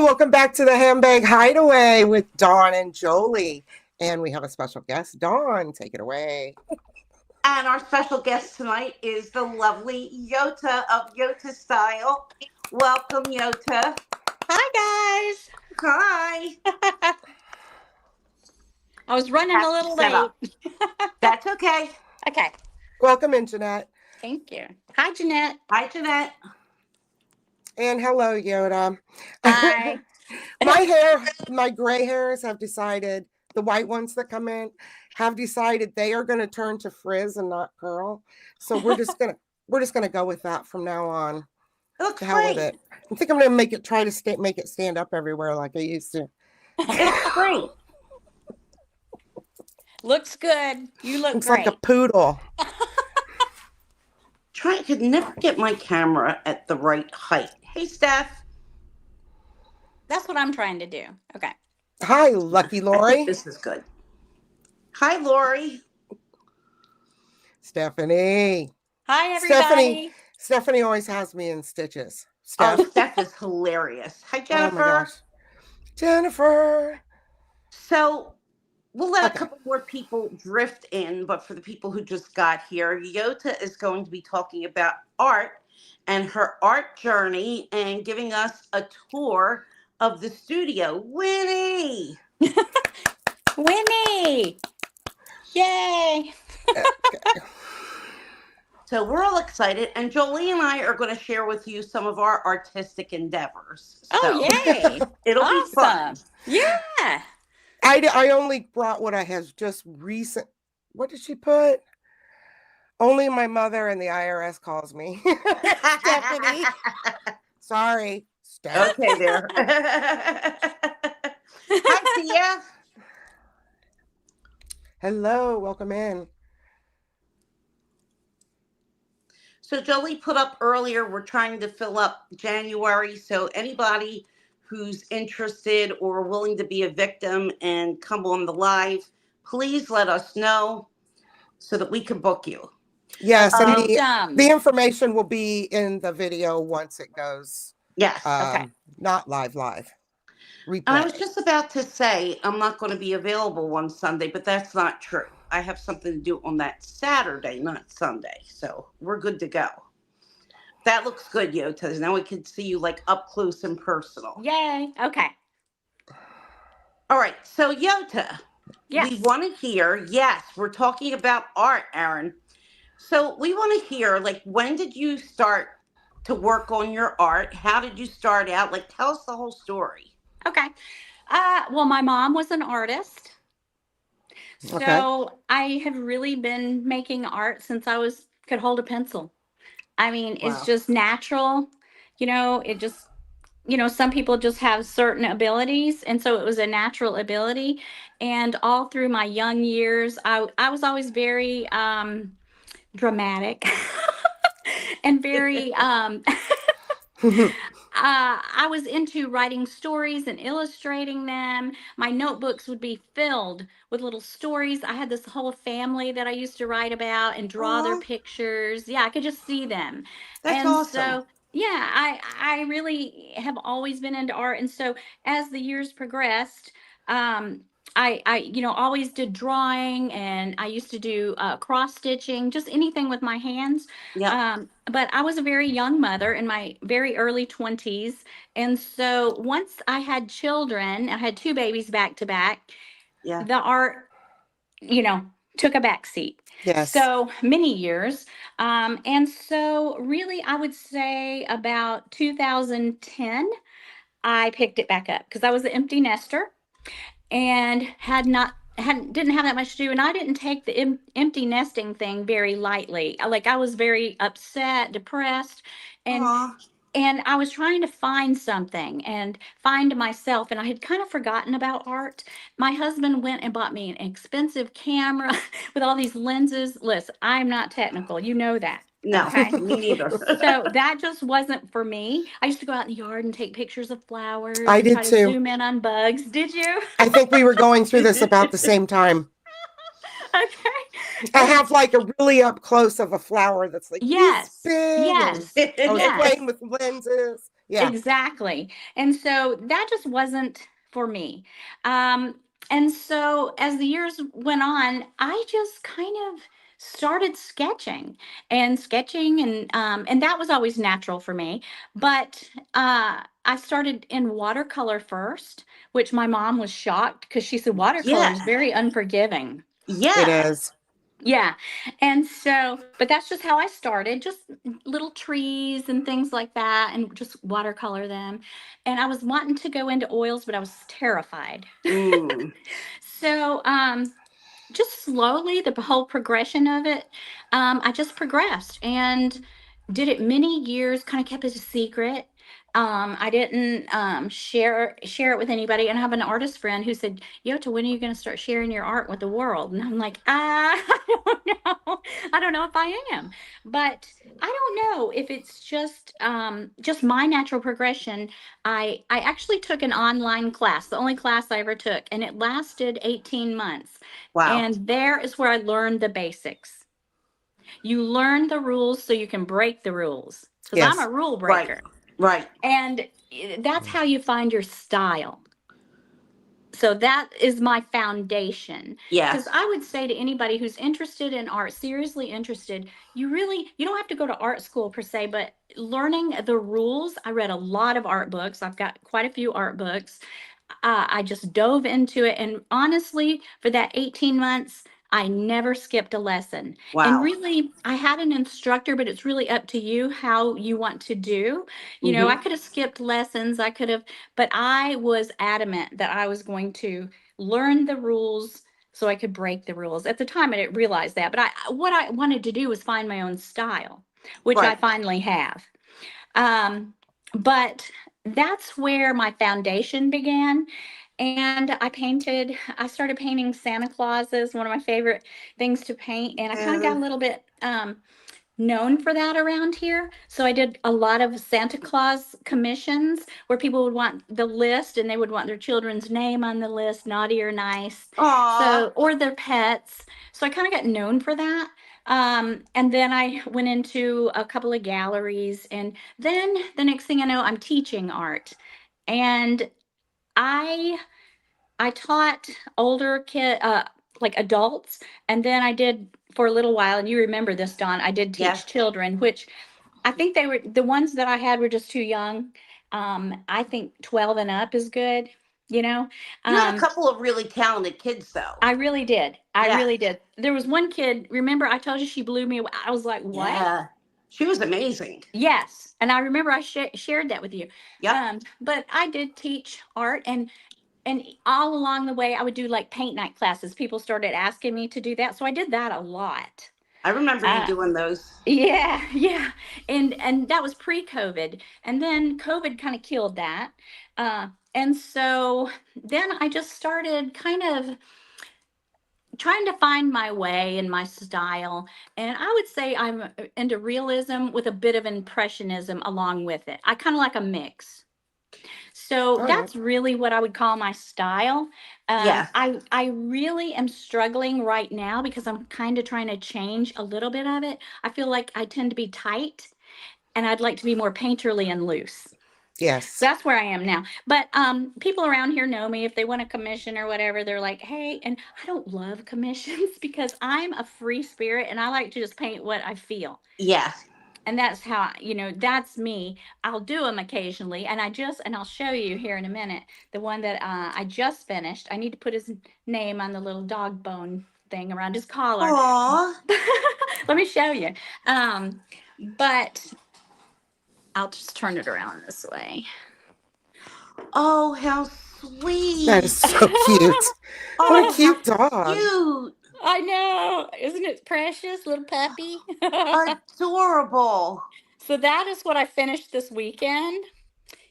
Hi, welcome back to the Handbag Hideaway with Dawn and Jolie. And we have a special guest. Dawn, take it away. And our special guest tonight is the lovely Yota of Yota Style. Welcome, Yota. Hi, Hi. guys. I was running a little late. That's okay. Okay. Welcome in, Jeanette. Thank you. Hi, Jeanette. Hi, Jeanette. And hello, Yota. Hi. My gray hairs have decided, the white ones that come in, have decided they are going to turn to frizz and not curl. So we're just gonna go with that from now on. It looks hell great. with it. I think I'm gonna make it stand up everywhere like I used to. It's great. Looks good. You look Looks great. like a poodle. I could never get my camera at the right height. Hey, Steph. That's what I'm trying to do. Okay. Hi, Lucky Lori. This is good. Hi, Lori. Stephanie. Hi, everybody. Stephanie always has me in stitches. Oh, Steph is hilarious. Hi, Jennifer. Oh my gosh. Jennifer. So we'll let a couple more people drift in, but for the people who just got here, Yota is going to be talking about art and her art journey and giving us a tour of the studio. Winnie! Winnie! Yay! Okay. So we're all excited, and Jolie and I are going to share with you some of our artistic endeavors. Oh, yay! It'll be fun. Yeah. I only brought what I have just recent. What did she put? Only my mother and the IRS calls me. Stephanie. Sorry. Steph. Okay, there. Hi, Tia. Hello, welcome in. So Jolie put up earlier, we're trying to fill up January. So anybody who's interested or willing to be a victim and come on the live, please let us know so that we can book you. Yes, and the information will be in the video once it goes. Yes. Okay. Not live. Replay. And I was just about to say I'm not going to be available one Sunday, but that's not true. I have something to do on that Saturday, not Sunday. So we're good to go. That looks good, Yota. Now we can see you like up close and personal. Yay. Okay. All right. So Yota, we want to hear, yes, we're talking about art, Aaron. So we want to hear, like, when did you start to work on your art? How did you start out? Like, tell us the whole story. Okay. Well, my mom was an artist. So I have really been making art since I could hold a pencil. I mean, it's just natural. It just, some people just have certain abilities. And so it was a natural ability. And all through my young years, I was always very dramatic and very I was into writing stories and illustrating them. My notebooks would be filled with little stories. I had this whole family that I used to write about and draw their pictures. Yeah, I could just see them. That's awesome. So, yeah, I really have always been into art. And so as the years progressed, I always did drawing, and I used to do cross stitching, just anything with my hands. Yeah. But I was a very young mother in my very early 20s. And so once I had children, I had two babies back to back. Yeah. The art, took a back seat. Yes. So many years. And so really, I would say about 2010, I picked it back up because I was an empty nester and didn't have that much to do, and I didn't take the empty nesting thing very lightly. I was very upset, depressed, and I was trying to find something and find myself, and I had kind of forgotten about art. My husband went and bought me an expensive camera with all these lenses. Listen, I'm not technical, you know that. No, okay? Me neither. So that just wasn't for me. I used to go out in the yard and take pictures of flowers. I did try too. To zoom in on bugs. Did you? I think we were going through this about the same time. Okay. I have like a really up close of a flower that's like yes, big. yes. I was playing with lenses. Yeah, exactly. And so that just wasn't for me. Um, and so as the years went on, I just kind of started sketching and that was always natural for me. But I started in watercolor first, which my mom was shocked because she said watercolor Yeah. is very unforgiving. it Yeah. is. Yeah. And so, but that's just how I started, just little trees and things like that, and just watercolor them. And I was wanting to go into oils, but I was terrified. Mm. So, just slowly, the whole progression of it, I just progressed and did it many years, kind of kept it a secret. I didn't share it with anybody. And I have an artist friend who said, Yota, when are you going to start sharing your art with the world? And I'm like, I don't know. I don't know if I am. But I don't know if it's just my natural progression. I actually took an online class, the only class I ever took, and it lasted 18 months. Wow. And there is where I learned the basics. You learn the rules so you can break the rules. Because I'm Yes. a rule Right. breaker. Right. And that's how you find your style. So that is my foundation. Because Yes. I would say to anybody who's interested in art, seriously interested, you don't have to go to art school per se, but learning the rules. I read a lot of art books. I've got quite a few art books. I just dove into it. And honestly, for that 18 months, I never skipped a lesson. And Wow. really, I had an instructor, but it's really up to you how you want to do. You know, I Hmm. could have skipped lessons, I could have, but I was adamant that I was going to learn the rules so I could break the rules. At the time, I didn't realize that, but what I wanted to do was find my own style, which I Right. finally have. Um, but that's where my foundation began. And I started painting Santa Clauses, one of my favorite things to paint. And I kind of got a little bit known for that around here. So I did a lot of Santa Claus commissions where people would want the list and they would want their children's name on the list, naughty or nice. Aw. So, or their pets. So I kind of got known for that. And then I went into a couple of galleries, and then the next thing I know, I'm teaching art. And I I taught older like adults, and then I did for a little while. And you remember this, Dawn? I did Yes. teach children, which I think they were the ones that I had were just too young. I think 12 and up is good. You know, You had a um, couple of really talented kids, though. I really did. I Yeah. really did. There was one kid. Remember, I told you she blew me away. I was like, "What?" Yeah. She was amazing. Yes, and I remember I shared that with you. Yep. But I did teach art, and all along the way, I would do like paint night classes. People started asking me to do that, so I did that a lot. I remember you Uh, doing those. yeah, yeah, and that was pre-COVID, and then COVID kind of killed that. And so then I just started kind of trying to find my way and my style. And I would say I'm into realism with a bit of impressionism along with it. I kind of like a mix. So Oh yeah. that's really what I would call my style. Yeah. I really am struggling right now because I'm kind of trying to change a little bit of it. I feel like I tend to be tight, and I'd like to be more painterly and loose. Yes. That's where I am now. But people around here know me. If they want a commission or whatever, they're like, hey, and I don't love commissions because I'm a free spirit and I like to just paint what I feel. Yeah. And that's how, that's me. I'll do them occasionally. And I'll show you here in a minute the one that I just finished. I need to put his name on the little dog bone thing around his collar. Aw. Let me show you. But I'll just turn it around this way. Oh, how That is sweet. so cute. What a Oh, cute how dog. cute. I know. Isn't it precious, little puppy? Adorable. So that is what I finished this weekend.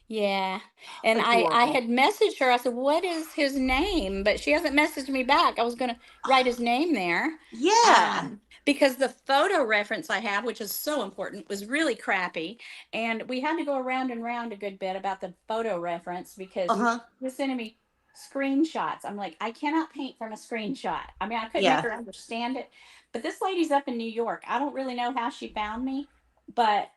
Yeah. And I Adorable. had messaged her. I said, "What is his name?" But she hasn't messaged me back. I was going to write his name there. Yeah. Because the photo reference I have, which is so important, was really crappy. And we had to go around and round a good bit about the photo reference because he Uh-huh. was sending me screenshots. I'm like, I cannot paint from a screenshot. I mean, I couldn't make Yeah. her understand it. But this lady's up in New York. I don't really know how she found me, but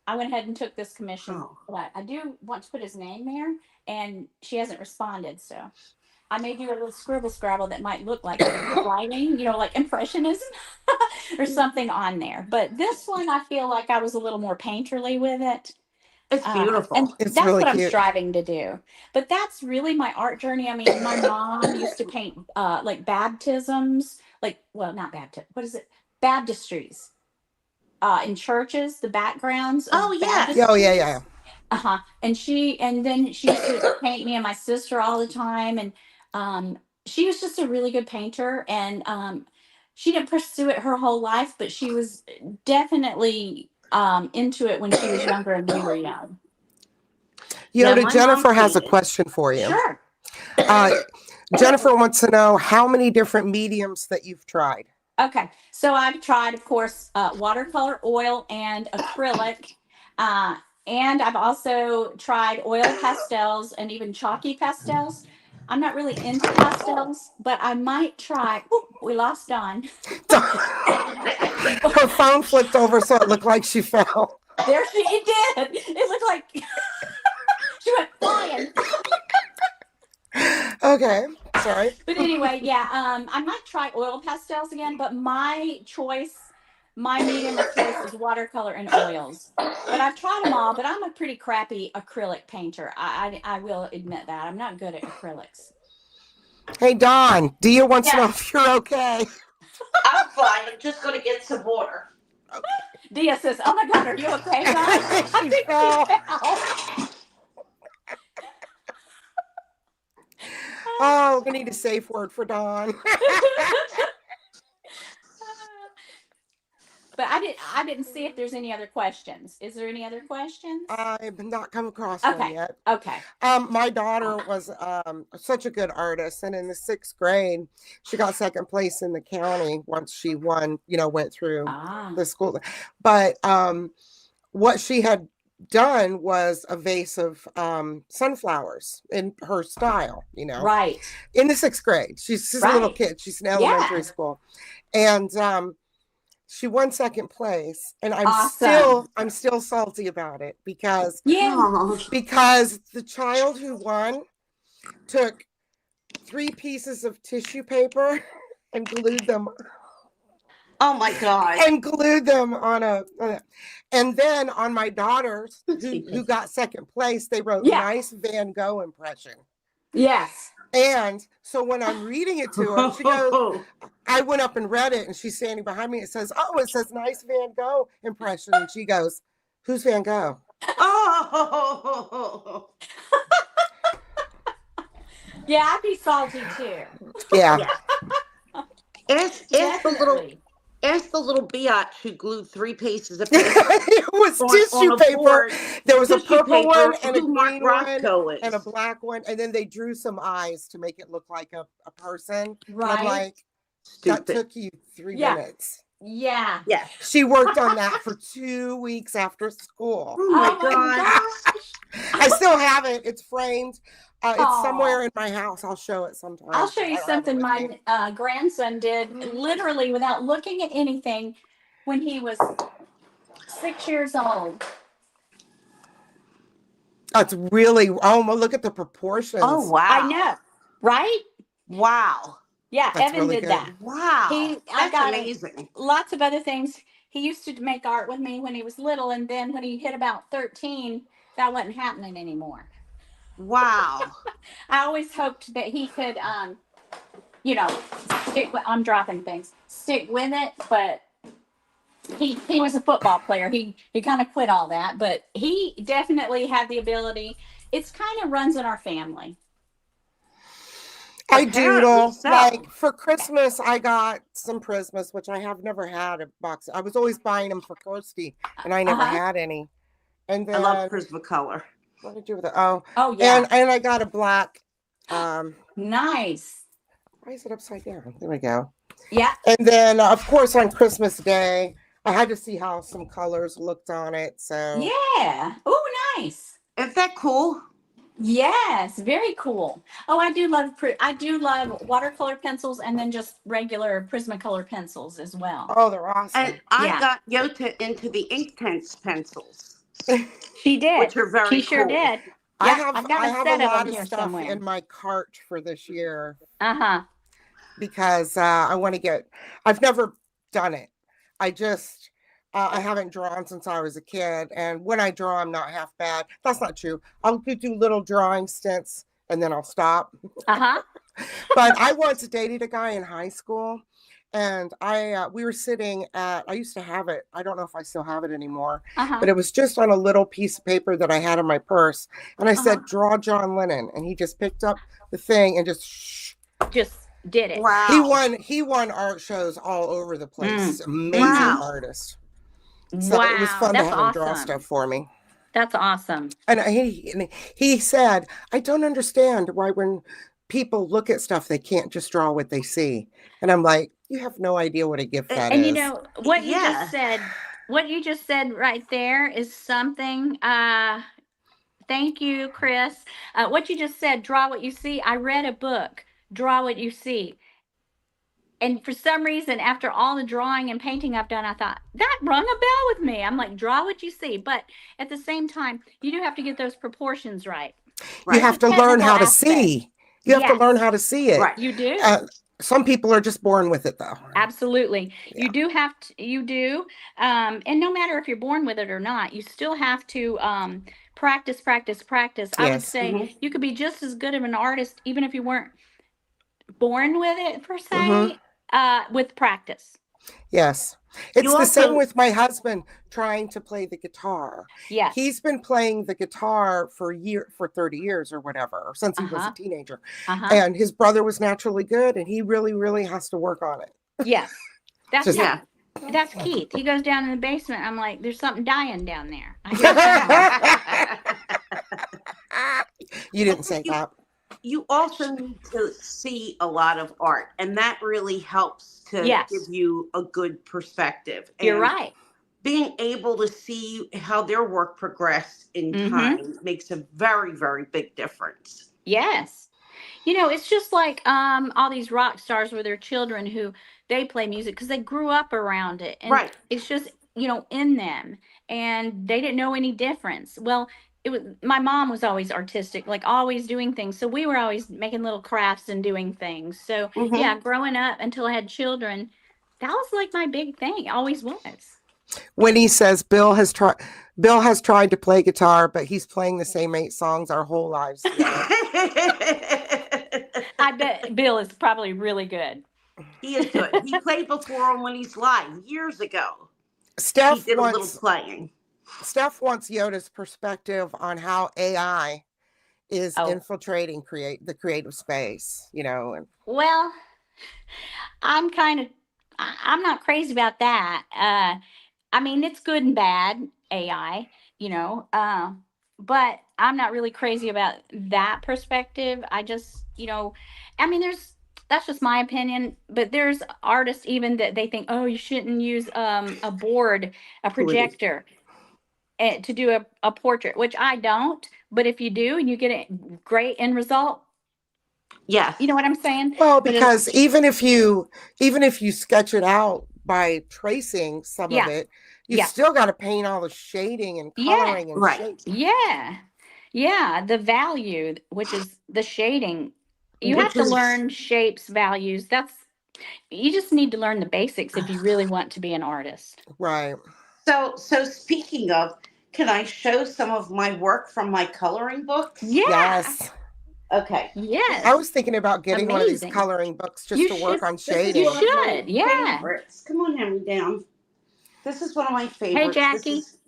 I went ahead and took this commission, Oh. but I do want to put his name there, and she hasn't responded. So I may do a little scribble scrabble that might look like writing, like impressionism or something on there. But this one, I feel like I was a little more painterly with it. It's beautiful. And It's that's really what I'm cute. striving to do. But that's really my art journey. I mean, my mom used to paint like baptisms, not baptism. What is it? Baptistries in churches, the backgrounds of Oh, yeah. Oh, yeah. And then she used to paint me and my sister all the time. And she was just a really good painter. And she didn't pursue it her whole life, but she was definitely into it when she was younger and we were young. Yota, Jennifer has a question for you. Sure. Jennifer wants to know how many different mediums that you've tried. Okay, so I've tried, of course, watercolor, oil, and acrylic. And I've also tried oil pastels and even chalky pastels. I'm not really into pastels, but I might try. Oh, we lost Dawn. Her phone flipped over so it looked like she fell. There she did. It looked like she went flying. Okay, sorry. But anyway, yeah, I might try oil pastels again, but my medium of choice is watercolor and oils. But I've tried them all, but I'm a pretty crappy acrylic painter. I will admit that. I'm not good at acrylics. Hey, Dawn, Dia wants to know if you're okay. I'm fine. I'm just going to get some water. Dia says, "Oh my God, are you okay, Dawn?" I think she fell. Oh, we need a safe word for Dawn. But I didn't see if there's any other questions. Is there any other questions? I've not come across Okay. one yet. Okay. My daughter was such a good artist, and in the 6th grade, she got 2nd place in the county once she won. Went through the school. But what she had done was a vase of sunflowers in her style. Right. In the 6th grade, she's a little kid. She's in elementary school, and she won 2nd place, and I'm still salty about it because the child who won took 3 pieces of tissue paper and glued them. Oh my God! And glued them on and then on my daughter's who got 2nd place, they wrote nice Van Gogh impression. Yes. And so when I'm reading it to her, she goes, I went up and read it, and she's standing behind me. It says nice Van Gogh impression. And she goes, who's Van Gogh? Oh. Yeah, I'd be salty too. Yeah. Ask the little biatch who glued 3 pieces of paper. It was tissue paper. There was a purple one and a green one and a black one, and then they drew some eyes to make it look like a person. Right. I'm like, that took you 3 minutes. Yeah. Yeah. She worked on that for 2 weeks after school. Oh my God. I still have it. It's framed. It's somewhere in my house. I'll show it sometime. I'll show you something my grandson did literally without looking at anything when he was 6 years old. It's really, look at the proportions. Oh, wow. I know, right? Wow. Yeah, That's Evan really did good. that. Wow. I got amazing. Lots of other things. He used to make art with me when he was little, and then when he hit about 13, that wasn't happening anymore. Wow. I always hoped that he could, I'm dropping things, stick with it, but he was a football player. He kind of quit all that, but he definitely had the ability. It's kind of runs in our family. I doodle. Like for Christmas, I got some Prismas, which I have never had a box. I was always buying them for Kirsty, and I never had any. And then I love Prismacolor. What did I do with it? Oh yeah. And I got a black. Nice. Why is it upside down? There we go. Yeah. And then, of course, on Christmas Day, I had to see how some colors looked on it. So yeah. Oh, nice. Isn't that cool? Yes, very cool. Oh, I do love watercolor pencils and then just regular Prismacolor pencils as well. Oh, they're awesome. And I got Yota into the ink pencils. She did. which are very She sure cool. did. I Yeah, have I've got I a have set a of lot them of here stuff somewhere. in my cart for this year Uh-huh. because I want to get. I've never done it. I just I haven't drawn since I was a kid, and when I draw, I'm not half bad. That's not true. I'll do little drawing stints and then I'll stop. Uh-huh. But I once dated a guy in high school, and we were sitting at. I used to have it. I don't know if I still have it anymore, Uh-huh. but it was just on a little piece of paper that I had in my purse, and I said, Uh-huh. "Draw John Lennon," and he just picked up the thing and Just did it. Wow. He won art shows all over the place. Amazing Wow. artist. So it was Wow. fun to That's have him draw stuff awesome. for me. That's awesome. And he said, I don't understand why when people look at stuff, they can't just draw what they see. And I'm like, you have no idea what a gift that And you is. know what you Yeah. just said right there is something. Thank you, Chris. What you just said, draw what you see. I read a book, Draw What You See. And for some reason, after all the drawing and painting I've done, I thought that rung a bell with me. I'm like, draw what you see. But at the same time, you do have to get those proportions right. You have to learn how to see. You have to learn how to see it. Right. You do. Some people are just born with it, though. Absolutely. Yeah. You do have to, you do. And no matter if you're born with it or not, you still have to practice, practice, practice. I would Yes. say you could be just as good of an artist, even if you weren't born with it per se, with practice. Yes. It's You the also- same with my husband trying to play the guitar. Yes. He's been playing the guitar for 30 years or whatever, since he was a teenager. And his brother was naturally good, and he really, really has to work on it. Yes. That's Just- Yeah. That's Keith. He goes down in the basement. I'm like, there's something dying down there. You didn't say that. You also need to see a lot of art, and that really helps to Yes. give you a good perspective. You're And right. being able to see how their work progressed in time makes a very, very big difference. Yes. You know, it's just like all these rock stars with their children who they play music because they grew up around it. And Right. it's just, you know, in them. And they didn't know any difference. Well, it was my mom was always artistic, like always doing things. So we were always making little crafts and doing things. So yeah, growing up until I had children, that was like my big thing. It always was. When he says Bill has tried to play guitar, but he's playing the same 8 songs our whole lives. I bet Bill is probably really good. He is good. He played before on When He's Live years ago. Steph He did a little playing. Steph wants Yota's perspective on how AI is infiltrating the creative space, you know. And well, I'm not crazy about that. I mean, it's good and bad, AI, you know, but I'm not really crazy about that perspective. I just, you know, I mean, that's just my opinion, but there's artists even that they think, oh, you shouldn't use a board, a projector to do a portrait, which I don't. But if you do and you get a great end result, yeah, you know what I'm saying? well, because even if you sketch it out by tracing some of it, you still got to paint all the shading and coloring and shape. Yeah, the value, which is the shading. You have to learn shapes, values. You just need to learn the basics if you really want to be an artist. Right. So speaking of, can I show some of my work from my coloring books? Yeah. Yes. Okay. Yes. I was thinking about getting one of these coloring books just to work on shading. You should. Yeah. Favorites. Come on, hand me down. This is one of my favorites. Hey, Jackie. This is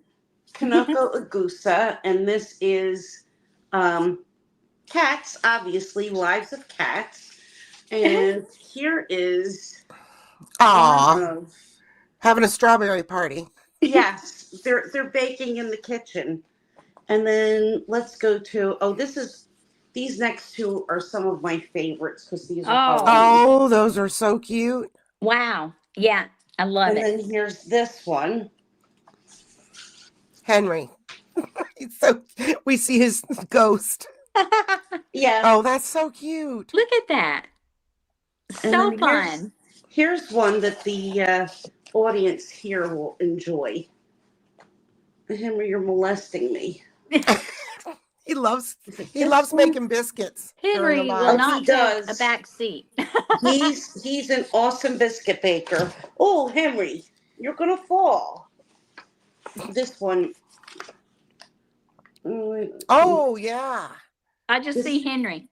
Kanoko Agusa, and this is cats, obviously, lives of cats. And here is having a strawberry party. Yes, they're baking in the kitchen. And then let's go to these next two are some of my favorites because these are oh, those are so cute. Wow. Yeah, I love it. And then here's this one. Henry. So we see his ghost. Yeah. Oh, that's so cute. Look at that. So fun. Here's one that the audience here will enjoy. Henry, you're molesting me. He loves This one? making biscuits. during Henry the will live. not he take does. a back seat. He's an awesome biscuit baker. Oh, Henry, you're gonna fall. This one. Oh yeah. I just see Henry.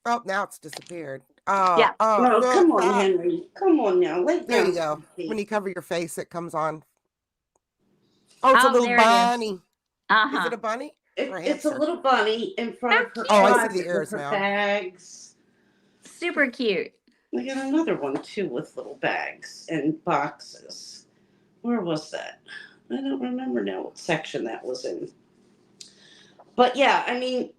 Oh, now it's disappeared. Oh, Yeah. oh, No, look, come on, ah, Henry. Come on now. Lay down. there you go. sweetie. When you cover your face, it comes on. Oh, it's a Oh, little there it is. bunny. Is Uh-huh. it a bunny or a It's a hamster? little bunny in front How of her cute. Oh, I see closet the with ears her now. bags. Super cute. We got another one too with little bags and boxes. Where was that? I don't remember now what section that was in. But yeah, I mean,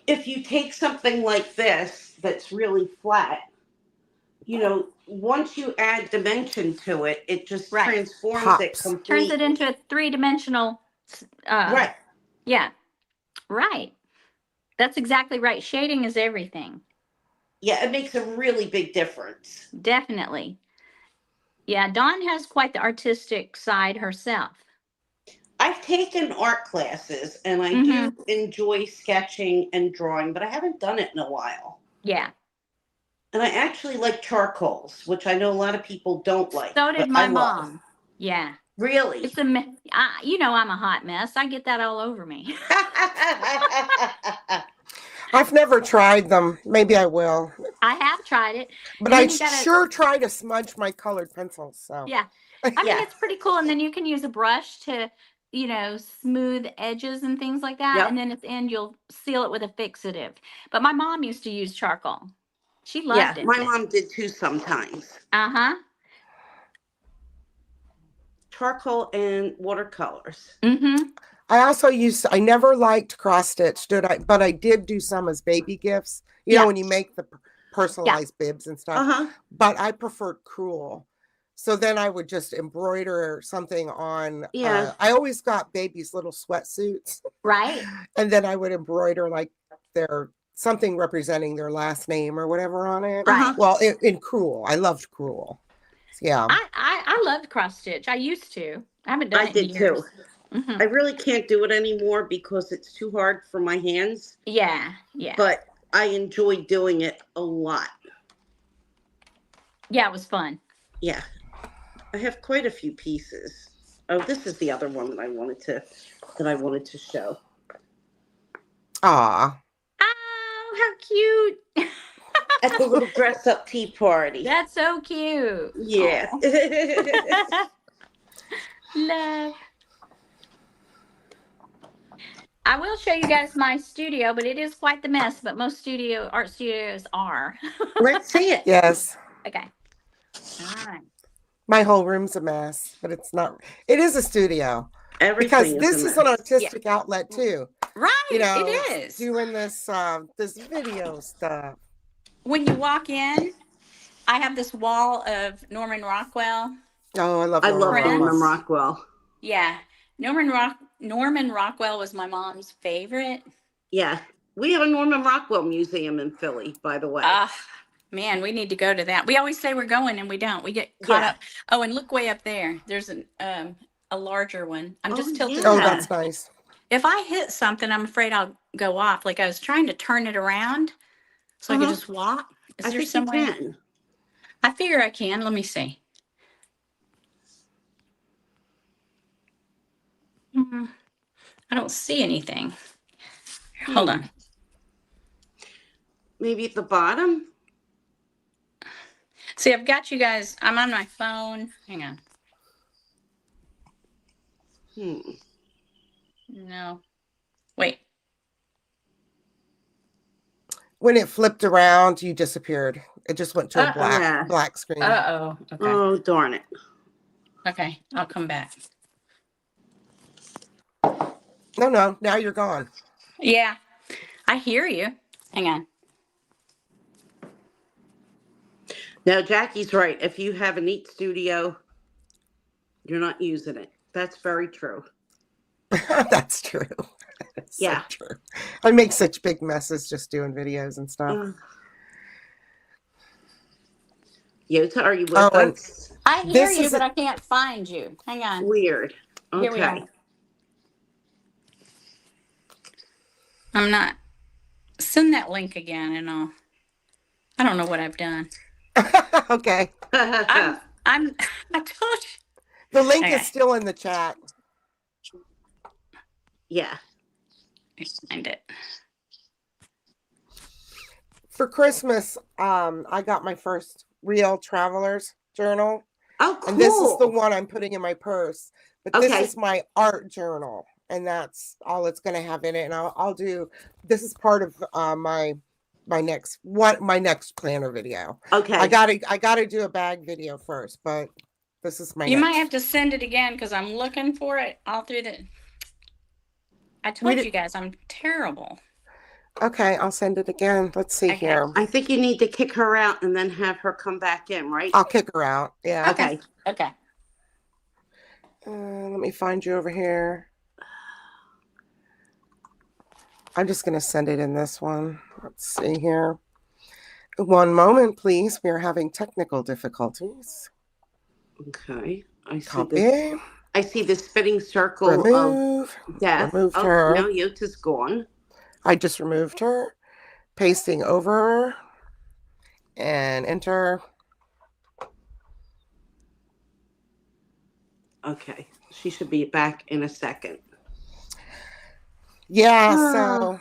if you take something like this that's really flat, once you add dimension to it, it just Right. transforms it Pops. completely. Turns it into a three-dimensional. Right. Yeah. Right. That's exactly right. Shading is everything. Yeah, it makes a really big difference. Definitely. Yeah, Dawn has quite the artistic side herself. I've taken art classes and I do enjoy sketching and drawing, but I haven't done it in a while. Yeah. And I actually like charcoals, which I know a lot of people don't like. So did but my I love. mom. Yeah. Really? It's I'm a hot mess. I get that all over me. I've never tried them. Maybe I will. I have tried it. But And I then you gotta- sure try to smudge my colored pencils. So Yeah. I mean, Yeah. it's pretty cool. And then you can use a brush to, smooth edges and things like that. Yep. And then at the end, you'll seal it with a fixative. But my mom used to use charcoal. She Yeah, loved it. my mom did too sometimes. Uh-huh. Charcoal and watercolors. Mm-hmm. I never liked cross stitch, but I did do some as baby gifts. You know, when you make the personalized bibs and stuff. Uh-huh. But I preferred crewel. So then I would just embroider something on. Yeah. I always got babies' little sweatsuits. Right. And then I would embroider like something representing their last name or whatever on it. Right. Well, in crewel. I loved crewel. Yeah. I loved cross stitch. I used to. I haven't done it in did years. too. Mm-hmm. I really can't do it anymore because it's too hard for my hands. Yeah. Yeah. But I enjoy doing it a lot. Yeah, it was fun. Yeah. I have quite a few pieces. Oh, this is the other one that I wanted to show. Aw. Oh, how cute. At the little dress up tea party. That's so cute. Yeah. Love. I will show you guys my studio, but it is quite the mess, but most art studios are. Let's see it. Yes. Okay. All right. My whole room's a mess, but it's not. It is a studio. Everything Because this is an artistic outlet too. Right. it is. Doing this video stuff. When you walk in, I have this wall of Norman Rockwell. Oh, I love Norman Rockwell. Yeah. Norman Rockwell was my mom's favorite. Yeah. We have a Norman Rockwell museum in Philly, by the way. Man, we need to go to that. We always say we're going and we don't. We get caught up. Oh, and look way up there. There's a larger one. I'm just tilted. Oh, that's nice. If I hit something, I'm afraid I'll go off. Like I was trying to turn it around so I could just walk. Is there some way? Can. I figure I can. Let me see. I don't see anything. Hold on. Maybe at the bottom? See, I've got you guys. I'm on my phone. Hang on. No. Wait. When it flipped around, you disappeared. It just went to a black screen. Uh-oh. Okay. Oh, darn it. Okay. I'll come back. No. Now you're gone. Yeah. I hear you. Hang on. Now, Jackie's right. If you have a neat studio, you're not using it. That's very true. That's true. That's so true. I make such big messes just doing videos and stuff. Yota, are you with Oh, and us? I hear this you, is but I can't find you. Hang on. Weird. Here we are. Okay. I'm not. Send that link again, and I don't know what I've done. okay. I told you. The link Okay. is still in the chat. Yeah. I find it. For Christmas, I got my first real traveler's journal. Oh, cool. And this is the one I'm putting in my purse. But this Okay. is my art journal. And that's all it's going to have in it. And I'll do, this is part of my next planner video. Okay. I gotta do a bag video first, but this is my You next. might have to send it again because I'm looking for it all through the. I told you guys I'm terrible. Okay, I'll send it again. Let's see here. I think you need to kick her out and then have her come back in, right? I'll kick her out. Yeah. Okay. Okay. Let me find you over here. I'm just going to send it in this one. Let's see here. One moment, please. We are having technical difficulties. Okay. Copy. I see the spinning circle Remove. of death. Removed her. Now Yota's gone. I just removed her. Pasting over. And enter. Okay. She should be back in a second. Yeah, so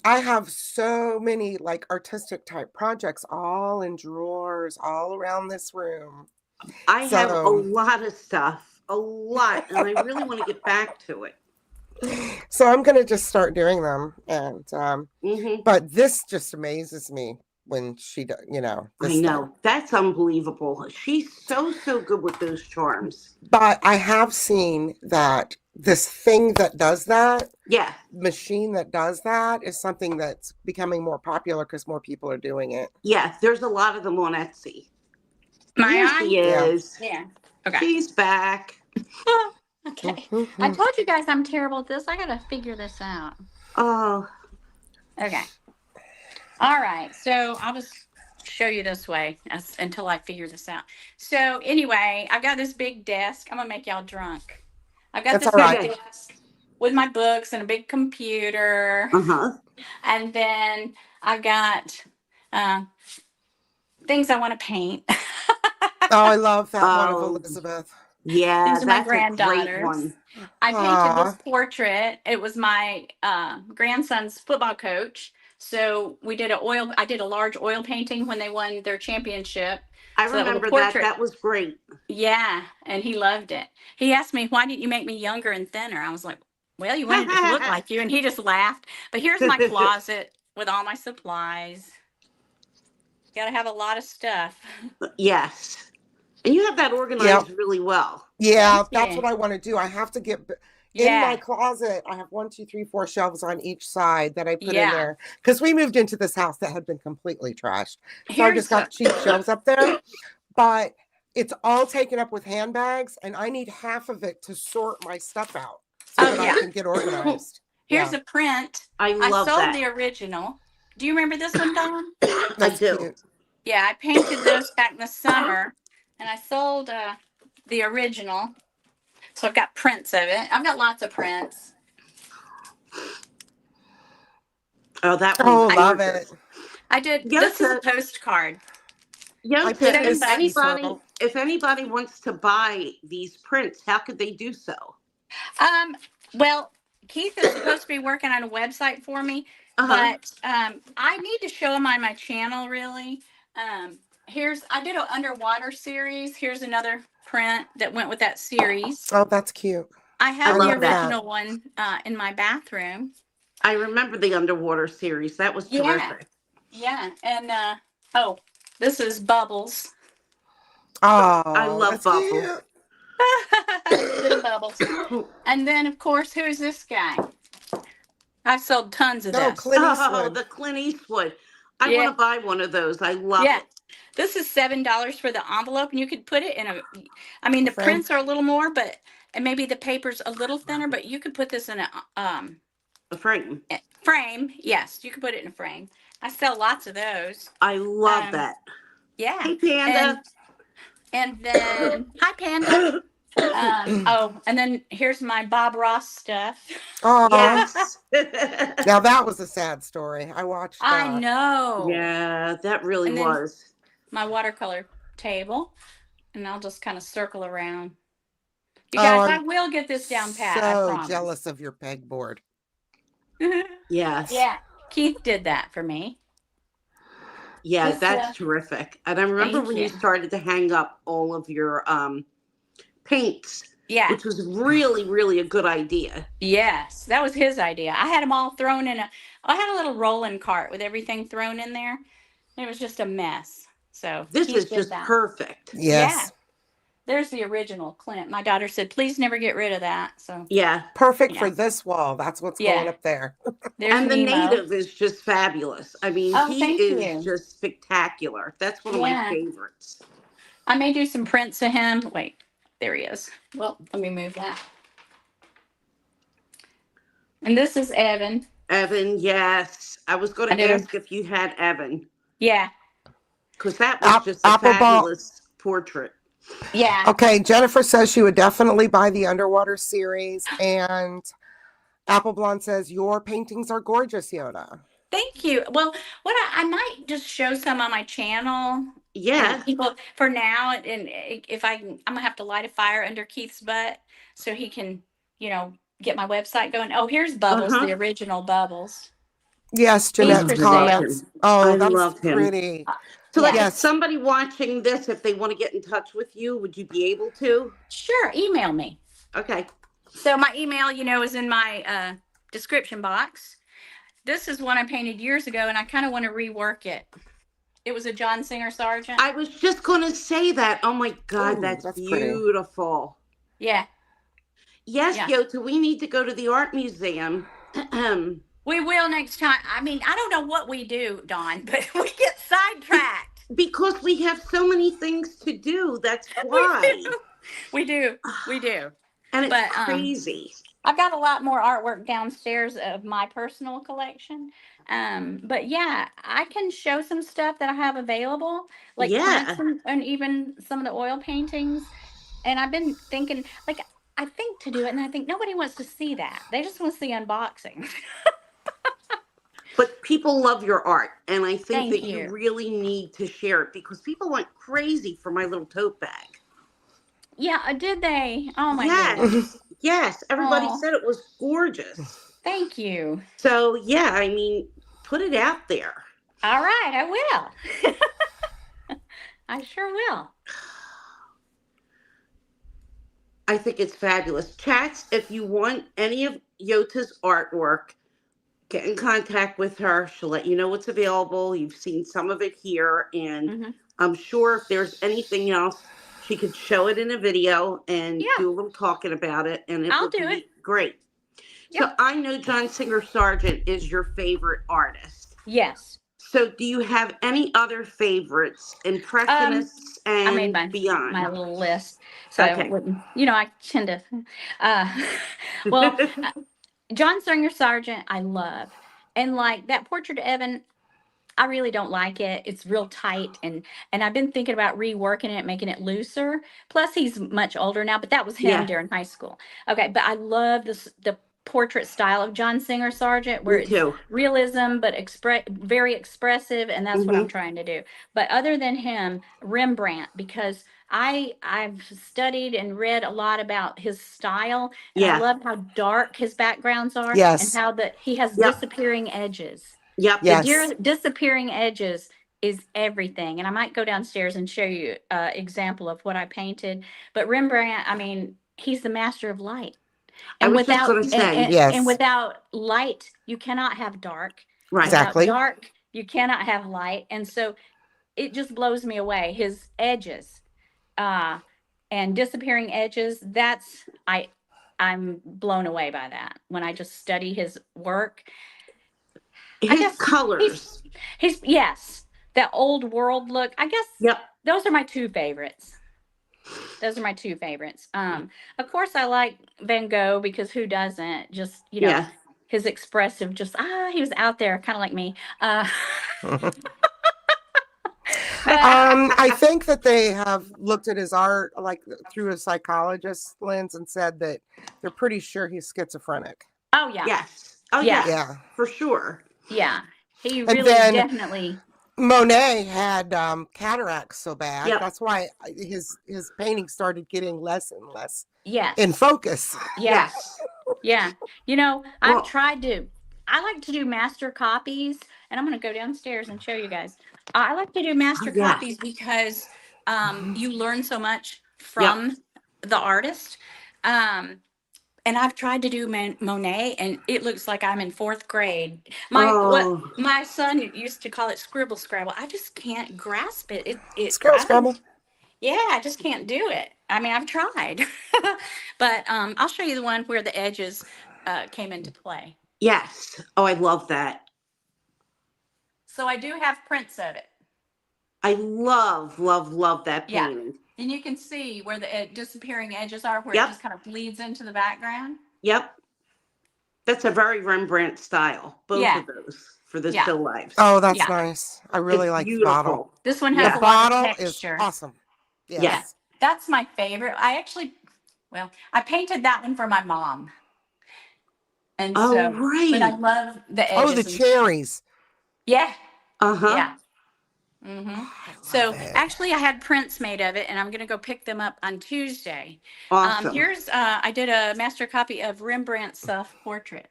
I have so many like artistic type projects all in drawers all around this room. I have a lot of stuff, a lot, and I really want to get back to it. So I'm going to just start doing them. And, but this just amazes me when she does, you know. I know. That's unbelievable. She's so good with those charms. But I have seen that this thing that does that, machine that does that is something that's becoming more popular because more people are doing it. Yeah, there's a lot of them on Etsy. She is. Yeah. Okay. She's back. Okay. I told you guys I'm terrible at this. I got to figure this out. Oh. Okay. All right. So I'll just show you this way until I figure this out. So anyway, I've got this big desk. I'm going to make y'all drunk. I've got this big desk with my books and a big computer. And then I've got things I want to paint. Oh, I love that one of Elizabeth. Yeah, these are my granddaughters. I painted this portrait. It was my grandson's football coach. So I did a large oil painting when they won their championship. I remember that. That was great. Yeah, and he loved it. He asked me, why didn't you make me younger and thinner? I was like, well, you wanted it to look like you. And he just laughed. But here's my closet with all my supplies. You got to have a lot of stuff. Yes. And you have that organized really well. Yeah, that's what I want to do. I have to get in my closet. I have 1, 2, 3, 4 shelves on each side that I put in there because we moved into this house that had been completely trashed. So I just got cheap shelves up there, but it's all taken up with handbags, and I need half of it to sort my stuff out so that I can get organized. Here's a print. I love that. I sold the original. Do you remember this one, Dawn? I do. Cute. Yeah, I painted those back in the summer. And I sold the original. So I've got prints of it. I've got lots of prints. Oh, that one. Oh, love it. I did. This is a postcard. If anybody wants to buy these prints, how could they do so? Well, Keith is supposed to be working on a website for me. But I need to show them on my channel, really. I did an underwater series. Here's another print that went with that series. Oh, that's cute. I have the original one in my bathroom. I remember the underwater series. That was terrific. Yeah. And this is Bubbles. Oh, I love Bubbles. Little Bubbles. And then, of course, who's this guy? I've sold tons of this. Clint Eastwood. Oh, the Clint Eastwood. I want to buy one of those. I love it. This is $7 for the envelope, and you could put it in the prints are a little more, and maybe the paper's a little thinner, but you could put this in a frame. Frame, yes, you could put it in a frame. I sell lots of those. I love that. Yeah. Hey, Panda. And then, hi, Panda. And then here's my Bob Ross stuff. Oh, Yes. now that was a sad story. I watched that. I know. Yeah, that really was. My watercolor table. And I'll just kind of circle around. You guys, I will get this down pat. I promise. So jealous of your pegboard. Yes. Yeah. Keith did that for me. Yeah, that's terrific. And I remember when you started to hang up all of your paints. Yeah. Which was really, really a good idea. Yes, that was his idea. I had them all thrown in I had a little rolling cart with everything thrown in there. It was just a mess. So this is just perfect. Yes. Yeah. There's the original Clint. My daughter said, please never get rid of that. So yeah. Perfect for this wall. That's what's going up there. And the native is just fabulous. I mean, he is just spectacular. That's one of my favorites. I may do some prints of him. Wait, there he is. Well, let me move that. And this is Evan. Evan, yes. I was going to ask if you had Evan. Yeah. Because that was just a fabulous portrait. Yeah. Okay, Jennifer says she would definitely buy the underwater series. And Apple Blonde says, your paintings are gorgeous, Yota. Thank you. Well, what I might just show some on my channel. Yeah. People for now. And if I'm going to have to light a fire under Keith's butt so he can, get my website going. Oh, here's Bubbles, the original Bubbles. Yes, Jeanette's comments. Oh, that's pretty. So if somebody watching this, if they want to get in touch with you, would you be able to? Sure. Email me. Okay. So my email, is in my description box. This is one I painted years ago, and I kind of want to rework it. It was a John Singer Sargent. I was just going to say that. Oh, my God, that's beautiful. Pretty. Yeah. Yes, Yota, we need to go to the art museum. We will next time. I mean, I don't know what we do, Dawn, but we get sidetracked. Because we have so many things to do. That's why. We do. And it's crazy. I've got a lot more artwork downstairs of my personal collection. But yeah, I can show some stuff that I have available, like and even some of the oil paintings. And I've been thinking, I think to do it, and I think nobody wants to see that. They just want to see unboxing. But people love your art, and I think that you really need to share it because people went crazy for my little tote bag. Yeah, did they? Oh my goodness. Yes, everybody said it was gorgeous. Thank you. So, yeah, I mean, put it out there. All right, I will. I sure will. I think it's fabulous. Chats, if you want any of Yota's artwork, get in contact with her. She'll let you know what's available. You've seen some of it here, and I'm sure if there's anything else, she could show it in a video and do a little talking about it, and it'll be great. Yep. So I know John Singer Sargent is your favorite artist. Yes. So do you have any other favorites, impressionists and I made beyond? My little list. So I tend to, well, John Singer Sargent, I love. And like that portrait of Evan, I really don't like it. It's real tight. And I've been thinking about reworking it, making it looser. Plus he's much older now, but that was him during high school. Okay. But I love the portrait style of John Singer Sargent, where it's realism, but very expressive. And that's what I'm trying to do. But other than him, Rembrandt, because I've studied and read a lot about his style. And I love how dark his backgrounds are. Yes. And how he has disappearing edges. Yep. Yes. The disappearing edges is everything. And I might go downstairs and show you an example of what I painted. But Rembrandt, I mean, he's the master of light. And without light, you cannot have dark. Right. Exactly. Without dark, you cannot have light. And so it just blows me away. His edges and disappearing edges, I'm blown away by that when I just study his work. His colors. He's that old world look. I guess those are my two favorites. Of course, I like Van Gogh because who doesn't? Just, his expressive, he was out there kind of like me. I think that they have looked at his art like through a psychologist's lens and said that they're pretty sure he's schizophrenic. Oh yeah. Yes. Oh Yes. yes. Yeah. For sure. Yeah. He And really then definitely. Monet had cataracts so bad. Yep. That's why his paintings started getting less and less Yes. in focus. Yes. Yeah. You know, Well- I like to do master copies, and I'm going to go downstairs and show you guys. I like to do master yes. copies because you learn so much from the artist. And I've tried to do Monet, and it looks like I'm in 4th grade. My son used to call it scribble scrabble. I just can't grasp it. Scrabble. Yeah, I just can't do it. I mean, I've tried, but I'll show you the one where the edges came into play. Yes. Oh, I love that. So I do have prints of it. I love that Yeah. painting. And you can see where the disappearing edges are, where Yep. it just kind of bleeds into the background. Yep. That's a very Rembrandt style. Both Yeah. of those for the Yeah. still lifes. Oh, that's Yeah. nice. I really It's like the beautiful. bottle. This one The has a lot bottle of is texture. awesome. Yes. Yeah. That's my favorite. I painted that one for my mom. And Oh, so, right. but I love the edges. Oh, the cherries. Yeah. Uh-huh. Yeah. Mm-hmm. So actually I had prints made of it, and I'm going to go pick them up on Tuesday. Awesome. Here's, I did a master copy of Rembrandt's self-portrait.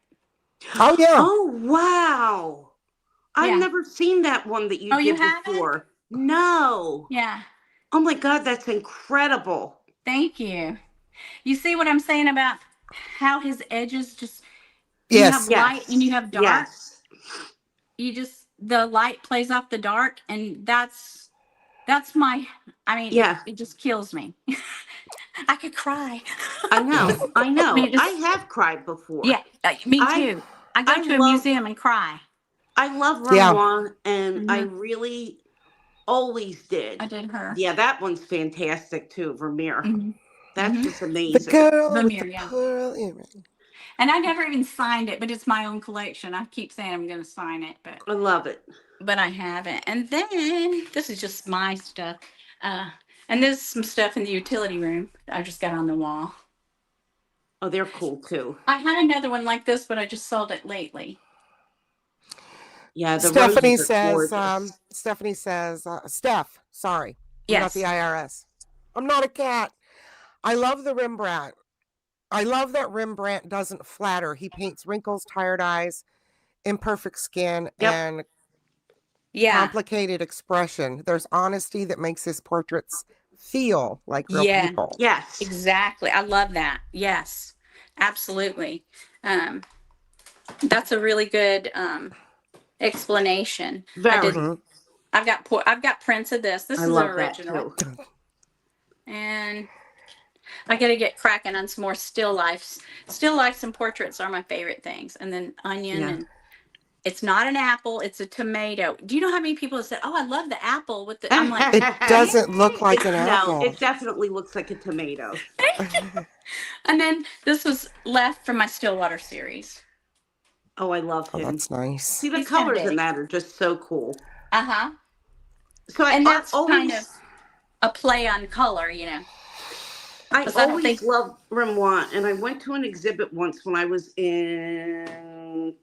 Oh, yeah. Oh, wow. I've Yeah. never seen that one that you Oh, you did haven't? before. No. Yeah. Oh my God, that's incredible. Thank you. You see what I'm saying about how his edges just, Yes. you have light and you have dark. Yes. The light plays off the dark, and that's my, I mean, Yeah. it just kills me. I could cry. I know. I know. mean, I have cried before. Yeah, me I- too. I go I to a love- museum and cry. I love Yeah. Renoir, and I Mhm. really always did. I did her. Yeah, that one's fantastic too, Vermeer. Mhm. That's Mhm. just The amazing. girl with Vermeer, the yeah. pearl earring. And I never even signed it, but it's my own collection. I keep saying I'm going to sign it, I love it. but I haven't. And then this is just my stuff. And there's some stuff in the utility room I just got on the wall. Oh, they're cool too. I had another one like this, but I just sold it lately. Yeah, the Stephanie roses are says, gorgeous. Steph, sorry. I'm not Yes. the IRS. I'm not a cat. I love the Rembrandt. I love that Rembrandt doesn't flatter. He paints wrinkles, tired eyes, imperfect skin, Yep. and Yeah. complicated expression. There's honesty that makes his portraits feel like real Yeah. people. Yes. Exactly. I love that. Yes, absolutely. That's a really good explanation. Very. Mhm. I've got prints of this. This I is love an that original. too. And I got to get cracking on some more still lifes. Still lifes and portraits are my favorite things. And then onion, Yeah. and it's not an apple, it's a tomato. Do you know how many people have said, "Oh, I love the apple with the," I'm like, It doesn't look like an No, apple. it definitely looks like a tomato. and then this was left from my Stillwater series. Oh, I love Oh, him. that's nice. See, the He's kinda colors in big. that are just so cool. Uh-huh. So And that's always, kind of a play on color, you know. I 'cause I don't always think- loved Renoir, and I went to an exhibit once when I was in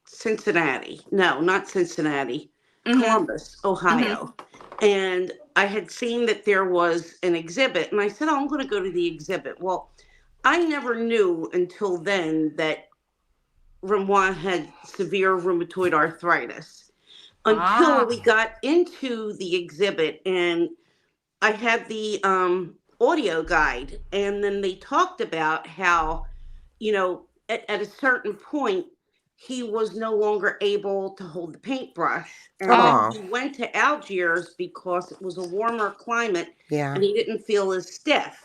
Cincinnati. No, not Cincinnati. Mhm. Columbus, Ohio. And I had seen that there was an exhibit, and I said, "Oh, I'm going to go to the exhibit." Well, I never knew until then that Renoir had severe rheumatoid arthritis until we got into the exhibit, and I had the audio guide, and then they talked about how, at a certain point, he was no longer able to hold the paintbrush. And Aw. then he went to Algiers because it was a warmer climate Yeah. and he didn't feel as stiff.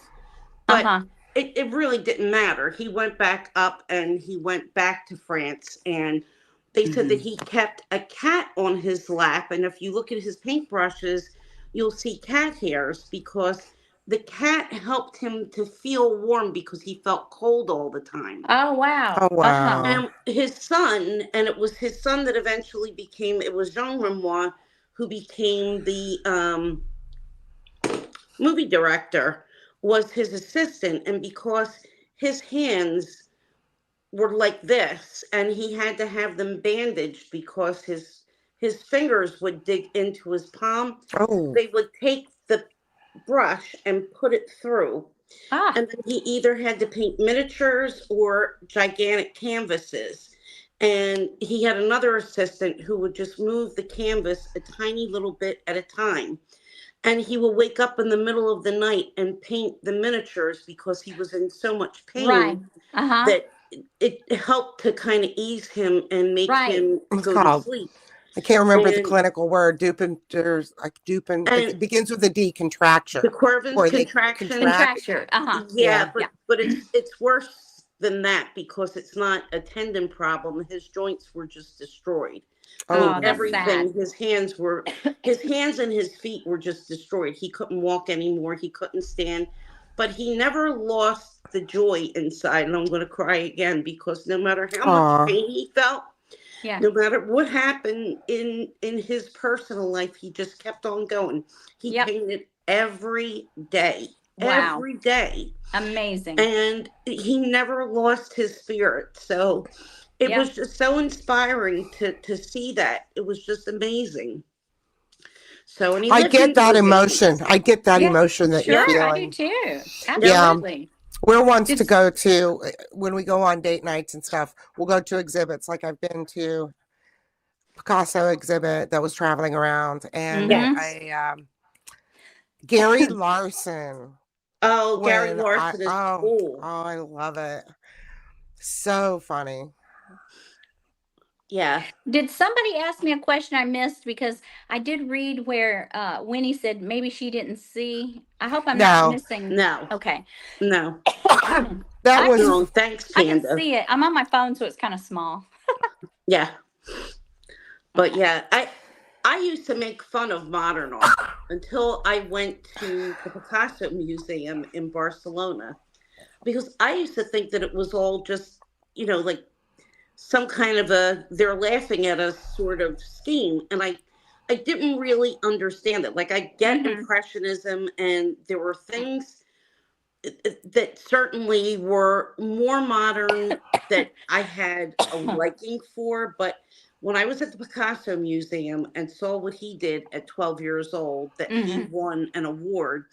But Uh-huh. it really didn't matter. He went back up and he went back to France, and they said that he kept a cat on his lap. And if you look at his paintbrushes, you'll see cat hairs because the cat helped him to feel warm because he felt cold all the time. Oh, wow. Oh, wow. Uh-huh. And his son, and it was his son that eventually it was Jean Renoir, who became the movie director, was his assistant. And because his hands were like this, and he had to have them bandaged because his fingers would dig into his palm, Oh, they would take the brush and put it through. Ah, And then he either had to paint miniatures or gigantic canvases. And he had another assistant who would just move the canvas a tiny little bit at a time. And he would wake up in the middle of the night and paint the miniatures because he was in so much right. pain Uh-huh. that it helped to kind of ease him and make Right. him it's go to called, sleep. I can't remember the And clinical word. Dupin, like Dupin. and It begins with a D. Contracture, the Corvin's or they contraction, contract. Contracture. Uh-huh. yeah, Yeah. but it's worse than that because it's not a tendon problem. His joints were just destroyed. I mean, Oh, that's Oh, everything. sad. His hands and his feet were just destroyed. He couldn't walk anymore. He couldn't stand, but he never lost the joy inside. And I'm going to cry again because no matter how much aw. pain he felt, Yeah. no matter what happened in his personal life, he just kept on going. He Yep. painted every day, Wow. every day, Amazing. and he never lost his spirit. So it Yep. was just so inspiring to see that. It was just amazing. So, and he I lived get into that his emotion. 80s. I get that Yeah, emotion that you're sure. I do feeling. too. Yeah. Yeah. Absolutely. We're ones Did to go to when we go on date nights and stuff. We'll go to exhibits. Like I've been to Picasso exhibit that was traveling around, and mm-hmm. Yes. Gary Larson. Oh, Gary When Larson is cool. I love it. So funny. Yeah. Did somebody ask me a question I missed? Because I did read where Winnie said maybe she didn't see. I hope I'm not No, missing. No, Okay. no. that I was can No, thanks, I can Panda. see it. I'm on my phone, so it's kind of small. Yeah. But Okay. yeah, I used to make fun of modern art until I went to the Picasso Museum in Barcelona because I used to think that it was all just, like some kind of they're laughing at us sort of scheme. And I didn't really understand it. Like I get Mm-hmm. impressionism and there were things that certainly were more modern that I had a liking for. But when I was at the Picasso Museum and saw what he did at 12 years old, that he Mm-hmm. won an award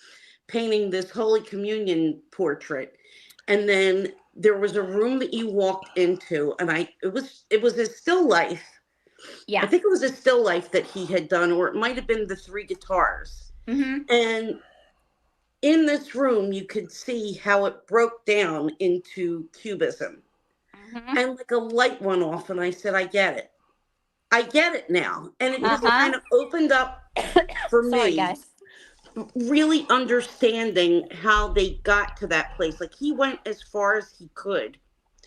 painting this Holy Communion portrait. And then there was a room that you walked into, and it was a still life. I Yeah. think it was a still life that he had done, or it might have been the three guitars. Mm-hmm. And in this room, you could see how it broke down into cubism. Mm-hmm. And like a light went off, and I said, I get it. I get it now. And it just Uh-huh. kind of opened up for Sorry, me, guys. really understanding how they got to that place. Like he went as far as he could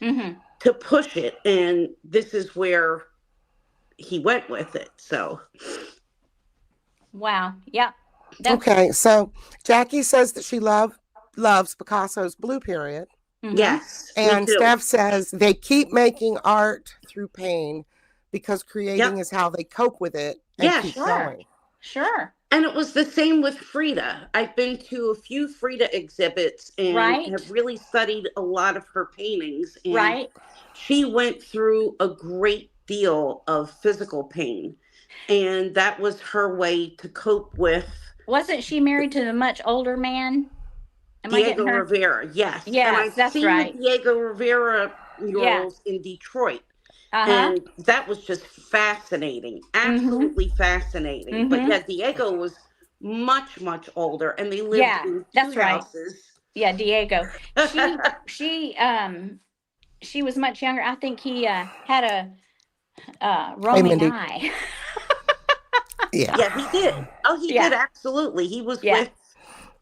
Mm-hmm. to push it, and this is where he went with it. So, Wow. Yep. That's okay. So Jackie says that she loves Picasso's Blue Period, mm-hmm. yes, me and too. Steph says they keep making art through pain because creating Yep. is how they cope with it and Yes. keep Sure. going. Sure. And it was the same with Frida. I've been to a few Frida exhibits and Right. have really studied a lot of her paintings. And Right. she went through a great deal of physical pain. And that was her way to cope with Wasn't she married to a much older man? Am I Diego getting her? Rivera. Yes. And Yes, I've that's seen right. the Diego Rivera Yeah. murals in Detroit. Uh-huh. And that was just fascinating. Mm-hmm. Absolutely fascinating. But Mm-hmm. yeah, Diego was much, much older, and they lived Yeah, in two that's right. houses. Yeah, Diego. She was much younger. I think he had a Hey, roaming Mindy. eye. Yeah. Yeah, he did. Oh, he Yeah. did, absolutely. He was Yeah. with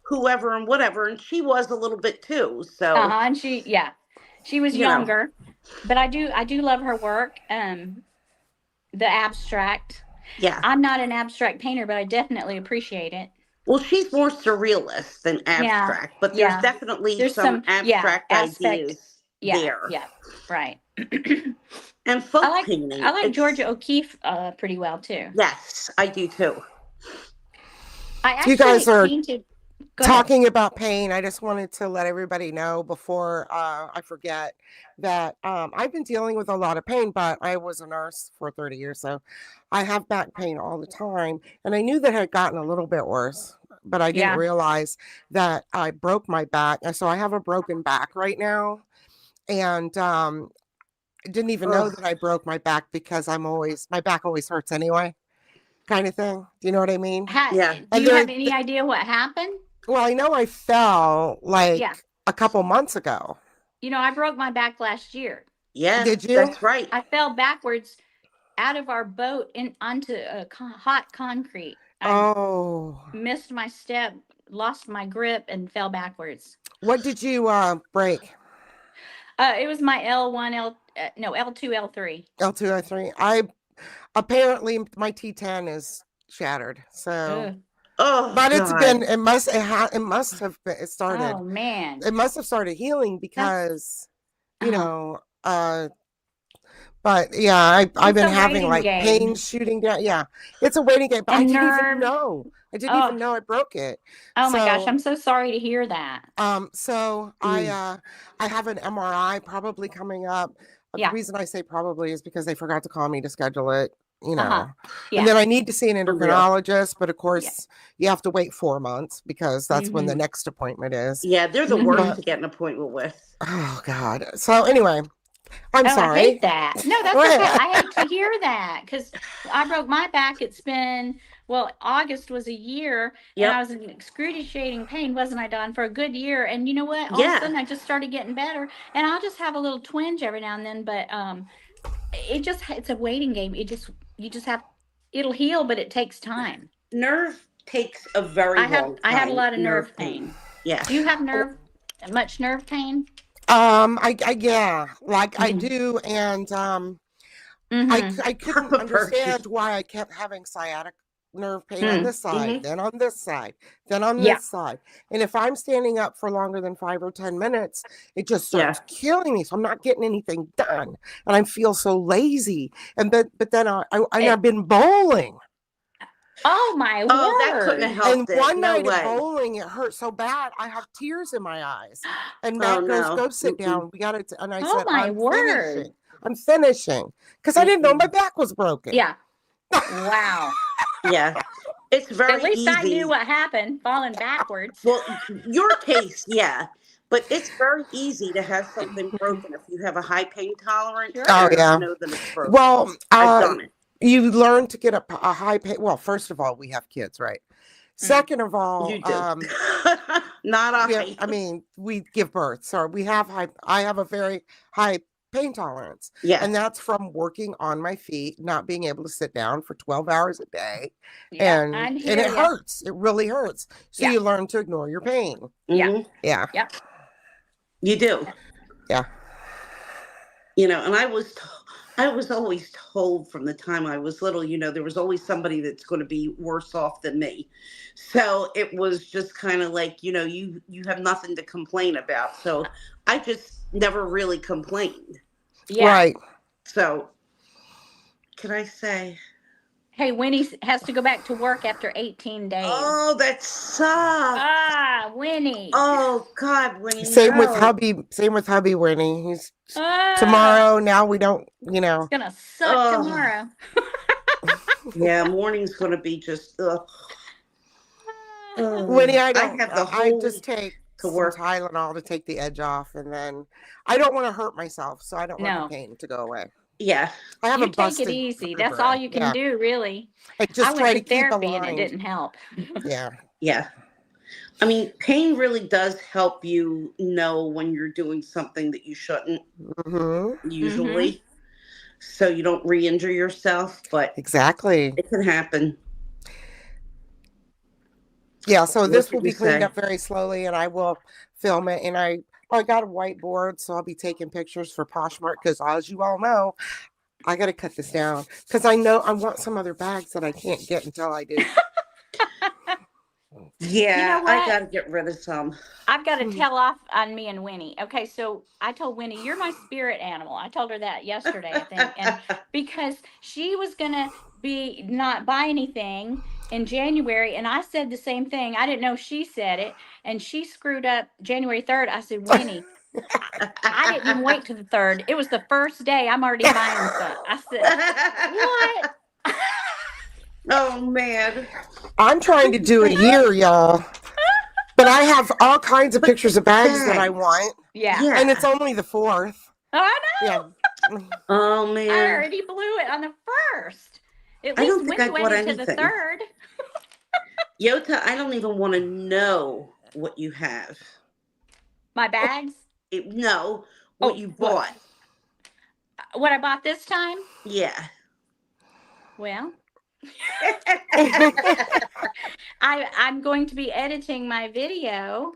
whoever and whatever, and she was a little bit too. So, Uh-huh. And she was you know, younger. But I do love her work. The abstract. yeah. I'm not an abstract painter, but I definitely appreciate it. Well, she's more surrealist than Yeah. abstract, but there's Yeah. definitely There's some some abstract aspect. ideas Yeah. there. Yeah. Right. And folk I painting. like Georgia O'Keeffe pretty well too. Yes, I do too. I You guys actually are painted. Go ahead. talking about pain. I just wanted to let everybody know before I forget that I've been dealing with a lot of pain, but I was a nurse for 30 years, so I have back pain all the time. And I knew that it had gotten a little bit worse, but I didn't Yeah. realize that I broke my back. And so I have a broken back right now. And I didn't even know that I broke my back because my back always hurts anyway, kind of thing. Do you know what I mean? Yeah. Do And you have any idea what happened? well, I know I fell like Yeah. a couple months ago. I broke my back last year. Yeah, Did you? that's right. I fell backwards out of our boat onto hot concrete. I missed my step, lost my grip, and fell backwards. What did you break? It was my L1, L2, L3. L2, L3. I apparently my T10 is shattered. So, but it's been it must have been it started. Oh man, it must have started healing because you know. But yeah, I've been having like pain shooting down. Yeah, it's a waiting game. But I didn't even know. I didn't even know I broke it. Oh my gosh, I'm so sorry to hear that. So I have an MRI probably coming up. The reason I say probably is because they forgot to call me to schedule it. And then I need to see an endocrinologist, but of course you have to wait 4 months because that's when the next appointment is. Yeah, they're the worst to get an appointment with. Oh God. So anyway, I'm sorry. I hate that. No, that's okay. I hate to hear that because I broke my back. It's been, August was a year and I was in excruciating pain, wasn't I, Dawn, for a good year. And you know what? All of a sudden I just started getting better and I'll just have a little twinge every now and then, but it's a waiting game. You just have, it'll heal, but it takes time. Nerve takes a very long time. I have a lot of nerve pain. Yeah. Do you have much nerve pain? I do, and I couldn't understand why I kept having sciatic nerve pain on this side, then on this side, then on this side, and if I'm standing up for longer than 5 or 10 minutes, it just starts killing me. So I'm not getting anything done, and I feel so lazy. And but then I've been bowling. Oh my word! That couldn't have helped. And one night at bowling, it hurt so bad I have tears in my eyes. And Matt goes, "Go sit down. We got it." And I said, I'm finishing because I didn't know my back was broken. Yeah. Wow. Yeah. It's very easy. At least I knew what happened, falling backwards. Well, your case, but it's very easy to have something broken if you have a high pain tolerance. Sure. Oh yeah. Know that it's broken. Well, I've done it. You learn to get a high pain. Well, first of all, we have kids, right? Second of all, you do. Not I. I mean, we give birth, so I have a very high pain tolerance. Yeah. And that's from working on my feet, not being able to sit down for 12 hours a day. Yeah, and it hurts. It really hurts. So you learn to ignore your pain. Yeah. Yeah. Yeah. You do. Yeah. And I was always told from the time I was little, there was always somebody that's going to be worse off than me. So it was just kind of like, you have nothing to complain about. So I just never really complained. Yeah. Right. So can I say? Hey, Winnie has to go back to work after 18 days. Oh, that sucks. Ah, Winnie. Oh God, Winnie. Same with hubby, Winnie. He's tomorrow. Now we don't, It's gonna suck tomorrow. Yeah, morning's gonna be just. Winnie, I just take to work Tylenol to take the edge off, and then I don't want to hurt myself, so I don't want the pain to go away. Yeah, I have take it easy. That's all you can do, really. I just try to keep therapy, and it didn't help. Yeah. I mean, pain really does help you know when you're doing something that you shouldn't. Usually, so you don't re-injure yourself. But exactly, it can happen. Yeah. So this will be cleaned up very slowly, and I will film it. And I got a whiteboard, so I'll be taking pictures for Poshmark because, as you all know, I got to cut this down because I know I want some other bags that I can't get until I do. You know Yeah, I what? gotta get rid of some. I've got to tell off on me and Winnie. Okay, so I told Winnie, you're my spirit animal. I told her that yesterday, I think. And because she was going to be not buy anything in January, and I said the same thing. I didn't know she said it, and she screwed up January 3rd. I said, Winnie, I didn't even wait to the 3rd. It was the first day. I'm already buying stuff. I said, what? Oh man. I'm trying to do it here, y'all. But I have all kinds of pictures of bags that I want. Yeah. And it's Yeah. only the 4th. Oh, I know. Yeah. Oh I man. already blew it on the 1st. At I least don't think Winnie I bought waited to the anything. 3rd. Yota, I don't even want to know what you have. My bags. No, what Oh, you bought. what I bought this time? Yeah. Well, I'm going to be editing my video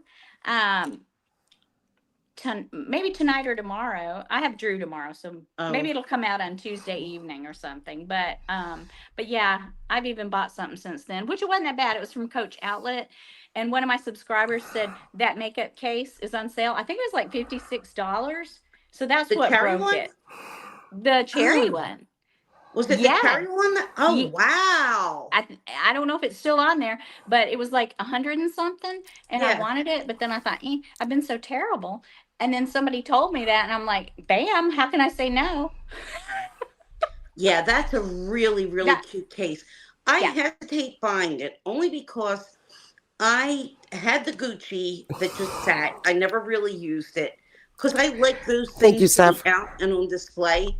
maybe tonight or tomorrow. I have Drew tomorrow, so maybe Oh, it'll come out on Tuesday evening or something. But yeah, I've even bought something since then, which it wasn't that bad. It was from Coach Outlet, and one of my subscribers said that makeup case is on sale. I think it was like $56. So that's the what cherry broke one? it. The cherry Oh, one. was it the Yeah. cherry one? Oh, Ye- wow. I don't know if it's still on there, but it was like 100 and something, and I Yeah. wanted it, but then I thought, I've been so terrible. And then somebody told me that, and I'm like, bam, how can I say no? Yeah, that's a really, really That, cute case. I yeah. hesitate buying it only because I had the Gucci that just sat. I never really used it because I like those Thank you, things to be Steph. out and on display.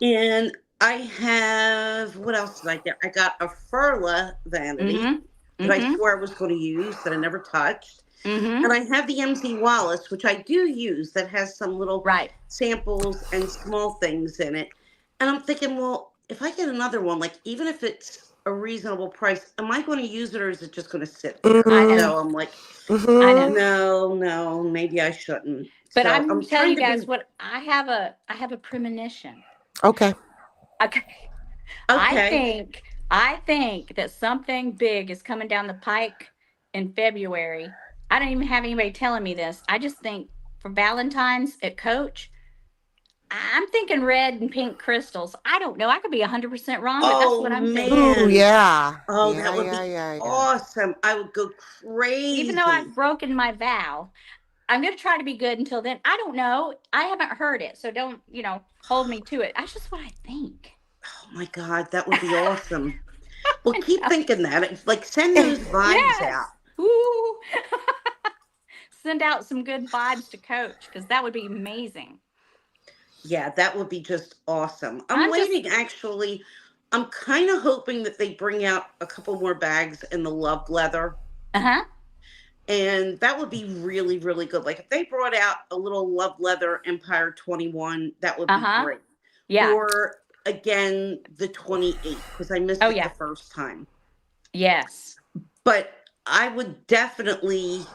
And I have, what else did I get? I got a Furla vanity Mm-hmm. that I Mm-hmm. swore I was going to use that I never touched. Mm-hmm. And I have the MZ Wallace, which I do use, that has some little Right. samples and small things in it. And I'm thinking, well, if I get another one, like even if it's a reasonable price, am I going to use it or is it just going to sit there? I know. So I'm like, I know. no, maybe I shouldn't. But So I'm I'm telling trying you to guys be what I have a premonition. Okay. Okay. okay. I think that something big is coming down the pike in February. I don't even have anybody telling me this. I just think for Valentine's at Coach, I'm thinking red and pink crystals. I don't know. I could be 100% wrong, but that's Oh what I'm thinking. Ooh, man. yeah. Oh, Yeah, that would yeah, be yeah, yeah. awesome. I would go Even though crazy. I've broken my vow, I'm going to try to be good until then. I don't know. I haven't heard it. So don't, hold me to it. That's just what I think. Oh my God, that would be awesome. Well, I keep know. thinking that. It's like send those vibes Yes. out. Ooh. Send out some good vibes to Coach because that would be amazing. Yeah, that would be just awesome. I'm I'm just, waiting actually. I'm kind of hoping that they bring out a couple more bags in the love leather. uh-huh. And that would be really, really good. Like if they brought out a little love leather Empire 21, that would be Uh-huh. great. Yeah. Or again, the 28, because I missed Oh, it yeah. the first time. Yes. But I would definitely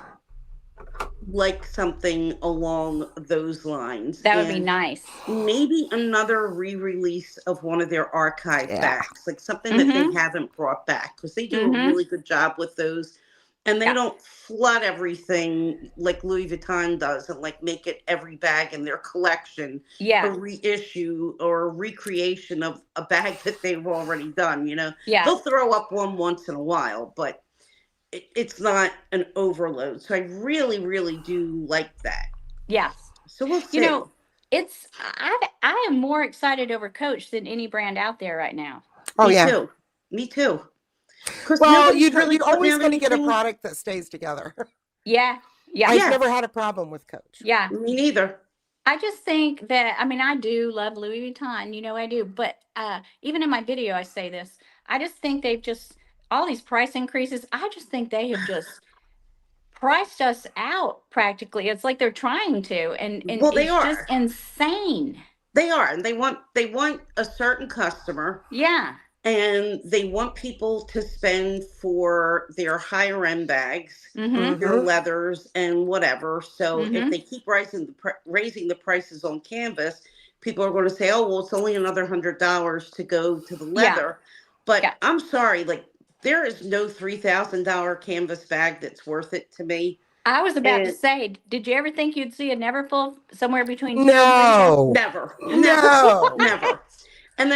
like something along those lines. That would be And nice. maybe another re-release of one of their archive Yeah. bags, like something that they haven't brought back, because they do a Mm-hmm. really good job with those. And they Yeah. don't flood everything like Louis Vuitton does and like make it every bag in their collection a Yeah. reissue or a recreation of a bag that they've already done. Yeah. They'll throw up one once in a while, but it's not an overload. So I really, really do like that. Yeah. So we'll see. I am more excited over Coach than any brand out there right now. Oh, Me yeah. too. Me too. Because Well, nobody's really you're putting always out going to get a anything. product that stays together. Yeah. Yeah. I've Yeah, never had a problem with Coach. Yeah. me neither. I just think that, I do love Louis Vuitton, I do, but even in my video, I say this. I just think they've just, all these price increases, I just think they have just priced us out practically. It's like they're trying to, and Well, they it's just are. insane. They are, and they want a certain customer, Yeah. and they want people to spend for their higher end bags, Mm-hmm. their Mm-hmm. leathers, and whatever. So if Mm-hmm. they keep raising the prices on canvas, people are going to say, "Oh, well, it's only another $100 to go to the Yeah. leather." But Yeah. I'm sorry, like there is no $3,000 canvas bag that's worth it to me. I was about to And say, did you ever think you'd see a Neverfull somewhere between 2 and 3,000? No. never, never, No. never. And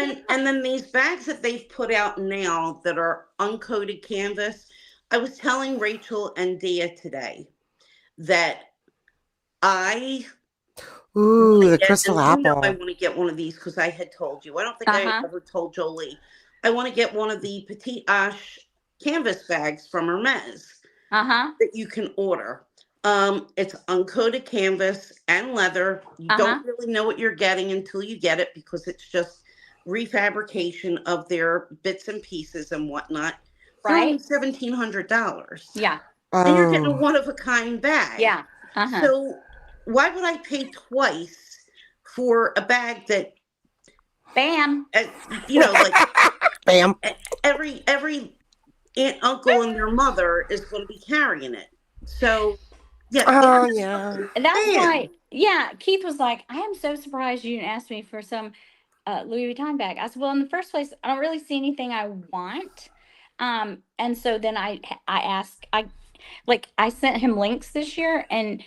then these bags that they've put out now that are uncoated canvas. I was telling Rachel and Dia today that I want Ooh, to the get, crystal and you know I apple. want to get one of these because I had told you. I don't think I Uh-huh. ever told Jolie. I want to get one of the Petite Ash canvas bags from Hermes Uh-huh. that you can order. It's uncoated canvas and leather. You Uh-huh. don't really know what you're getting until you get it because it's just refabrication of their bits and pieces and whatnot. They're only Right? $1,700, Yeah. and you're getting a Oh. one of a kind bag. Yeah. Uh-huh. So why would I pay twice for a bag that, Bam. like Bam. every aunt, uncle, and their mother is going to be carrying it? So yeah, Oh, yeah. And that's bam. why, yeah, Keith was like, I am so surprised you didn't ask me for some Louis Vuitton bag. I said, well, in the first place, I don't really see anything I want. And so then I asked, I sent him links this year, and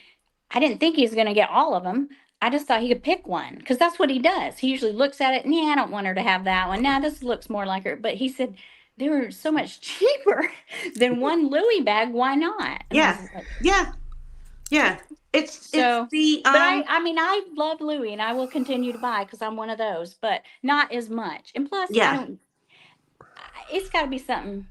I didn't think he was going to get all of them. I just thought he could pick one because that's what he does. He usually looks at it and, yeah, I don't want her to have that one. Now this looks more like her. But he said they were so much cheaper than one Louis bag. Why not? And I Yeah, was like, yeah. It's so, the but I mean, I love Louis and I will continue to buy because I'm one of those, but not as much. And plus, yeah. it's got to be something,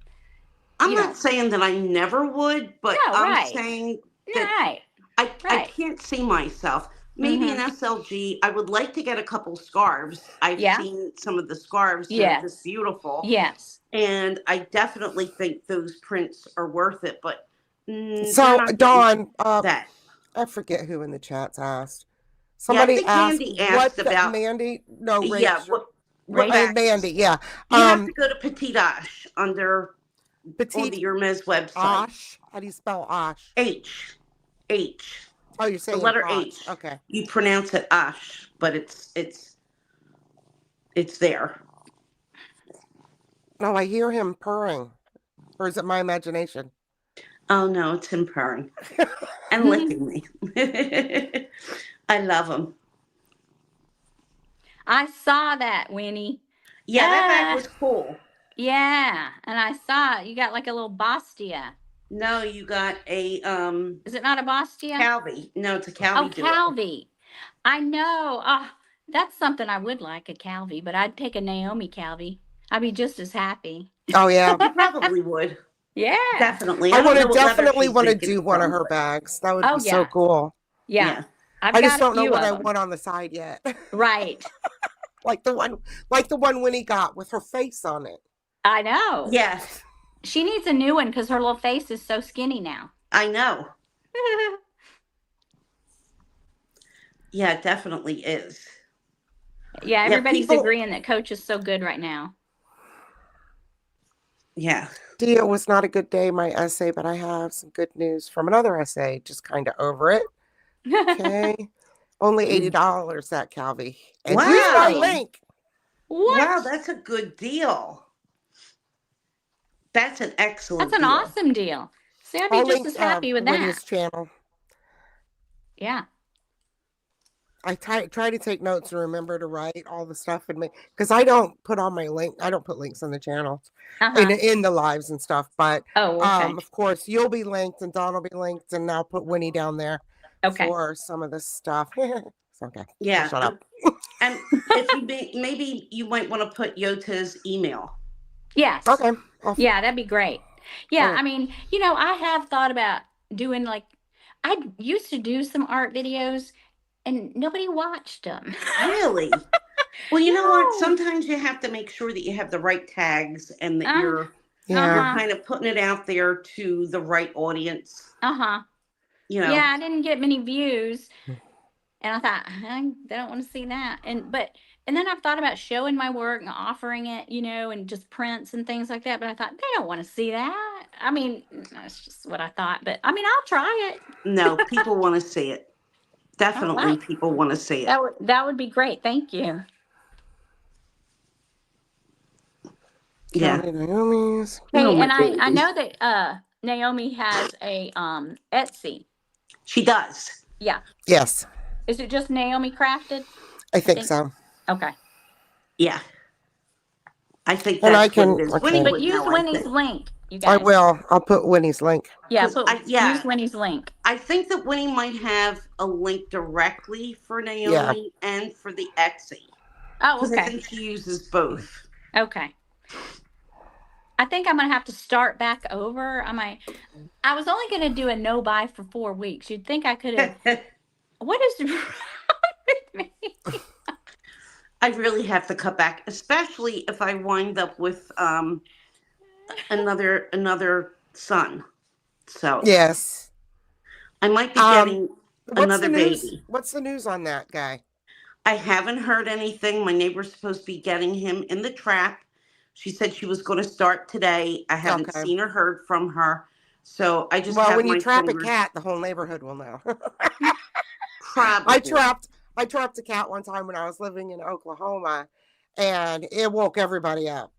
I'm you know. not saying that I never would, but No, I'm right. saying No, that right. I Right. can't see myself. Maybe an Mm-hmm. SLG. I would like to get a couple scarves. I've Yeah. seen some of the scarves. They're just Yes. beautiful. Yes. And I definitely think those prints are worth it, but they're So, not getting Dawn, that. I forget who in the chats asked. Yeah, I Somebody think asked Mandy asked about, Mandy? No, yeah, Rachel. what bags? Mandy, yeah. You have to go to Petite Ash on the Petite Hermes website. Osh. How do you spell Osh? H. Oh, you're The saying letter Osh. H. Okay. You pronounce it Ash, but it's there. No, I hear him purring. Or is it my imagination? Oh no, it's him purring and licking me. I love him. I saw that, Winnie. Yeah, that bag was cool. Yeah, and I saw you got like a little Bastia. No, you got a Is it not a Bastia? Calvi. No, it's a Oh, Calvi duo. Calvi. I know. That's something I would like, a Calvi, but I'd take a Naomi Calvi. I'd be just as happy. Oh, yeah. You probably would. Yeah. Definitely. I don't know what leather definitely she's want to making do it one of from, her but bags. That would Oh, be so yeah. cool. Yeah. yeah. I've I got just don't a know few what of I them. want on the side yet. Right. like the one Winnie got with her face on it. I know. Yes. She needs a new one because her little face is so skinny now. I know. Yeah, it definitely is. Yeah, everybody's people- agreeing that Coach is so good right now. Yeah. Dia was not a good day, my essay, but I have some good news from another essay. Just kind of over it. Okay. Only $80 that Calvi. And use my Wow. link. What? Wow, that's a good deal. That's an excellent That's an deal. awesome deal. See, I'd be I'll just link as happy with that. Winnie's channel. Yeah. I try to take notes and remember to write all the stuff and make, because I don't put on my link. I don't put links on the channel in the lives and stuff. But okay. of course, you'll be linked and Dawn will be linked, and I'll put Winnie down there for some of this stuff. It's okay. Yeah. Shut up. And if you maybe you might want to put Yota's email. Yes. Okay. Yeah, that'd be great. Yeah, Okay. I mean, I have thought about doing I used to do some art videos and nobody watched them. Really? Well, you know what? No. Sometimes you have to make sure that you have the right tags and that you're kind of putting it out there to the right audience. Yeah, I didn't get many views. And I thought, they don't want to see that. And then I've thought about showing my work and offering it, and just prints and things like that. But I thought, they don't want to see that. I mean, that's just what I thought. But I mean, I'll try it. No, people want to see it. Definitely, people want to see it. That would be great. Thank you. Yeah. Kelly Naomi's. Hey, Oh, my and I baby. know that Naomi has a Etsy. She does. Yeah. Yes, Is it just Naomi Crafted? I think so. Okay. Yeah. I think And I that's what can, it is. okay. Winnie But would use know, I Winnie's think. link, you I guys. will. I'll put Winnie's link. Yeah, 'Cause use Winnie's link. I think that Winnie might have a link directly for Yeah. Naomi and for the Etsy. Oh, Because I okay. think she uses both. Okay. I think I'm gonna have to start back over. I was only gonna do a no buy for 4 weeks. You'd think I could have. What is wrong with me? I really have to cut back, especially if I wind up with another son. So Yes. I might be getting What's another the news? baby. What's the news on that guy? I haven't heard anything. My neighbor's supposed to be getting him in the trap. She said she was going to start today. I haven't Okay. seen or heard from her. So I just Well, have when my you trap fingers. a cat, the whole neighborhood will know. Probably. I trapped a cat one time when I was living in Oklahoma, and it woke everybody up.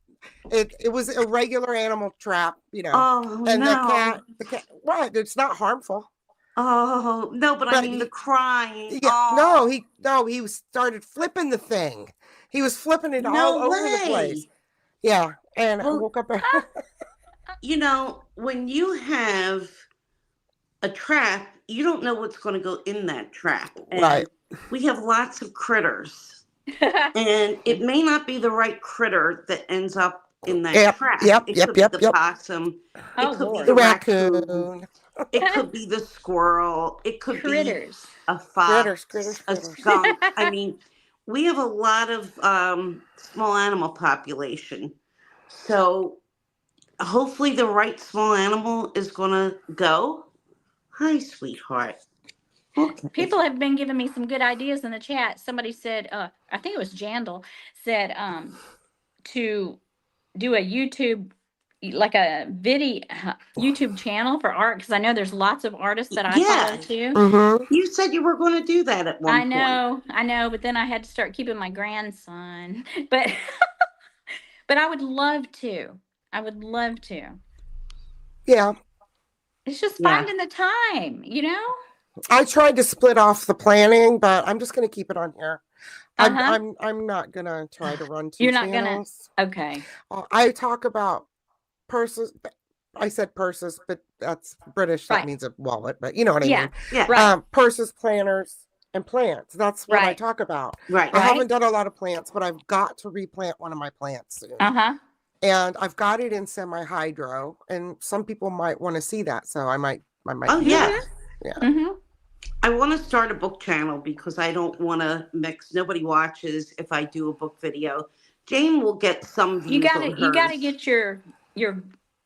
It was a regular animal trap, Oh, and no. the cat, what? It's not harmful. Oh, no, but I But mean the crying. Yeah, Oh, he started flipping the thing. He was flipping it all no over the place. way. Yeah, and I Well, woke up. when you have a trap, you don't know what's going to go in that trap. And Right. we have lots of critters. And it may not be the right critter that ends up in that trap. It could be the possum. Oh, It could be Lord. the The raccoon. It could be the squirrel. It could Critters. be a fox, Critters. a skunk. I mean, we have a lot of small animal population. So hopefully the right small animal is going to go. Hi, sweetheart. Okay. People have been giving me some good ideas in the chat. Somebody said, I think it was Jandal, said to do a YouTube, like a video YouTube channel for art, because I know there's lots of artists that I follow too. Mm-hmm. You said you were going to do that at one point. I know, but then I had to start keeping my grandson. But but I would love to. I would love to. Yeah. It's just finding the time, I tried to split off the planning, but I'm just going to keep it on here. I'm not going to try to run 2 You're not channels. Okay. I talk about purses. I said purses, but that's British. That means a wallet, but you know what I mean. Yeah. Right. Purses, planners, and plants. That's what I talk about. Right. I haven't done a lot of plants, but I've got to replant one of my plants soon. And I've got it in semi-hydro, and some people might want to see that, so I might. Oh, yeah. Yeah. Mm-hmm. I want to start a book channel because I don't want to mix. Nobody watches if I do a book video. Jane will get some views. You gotta get your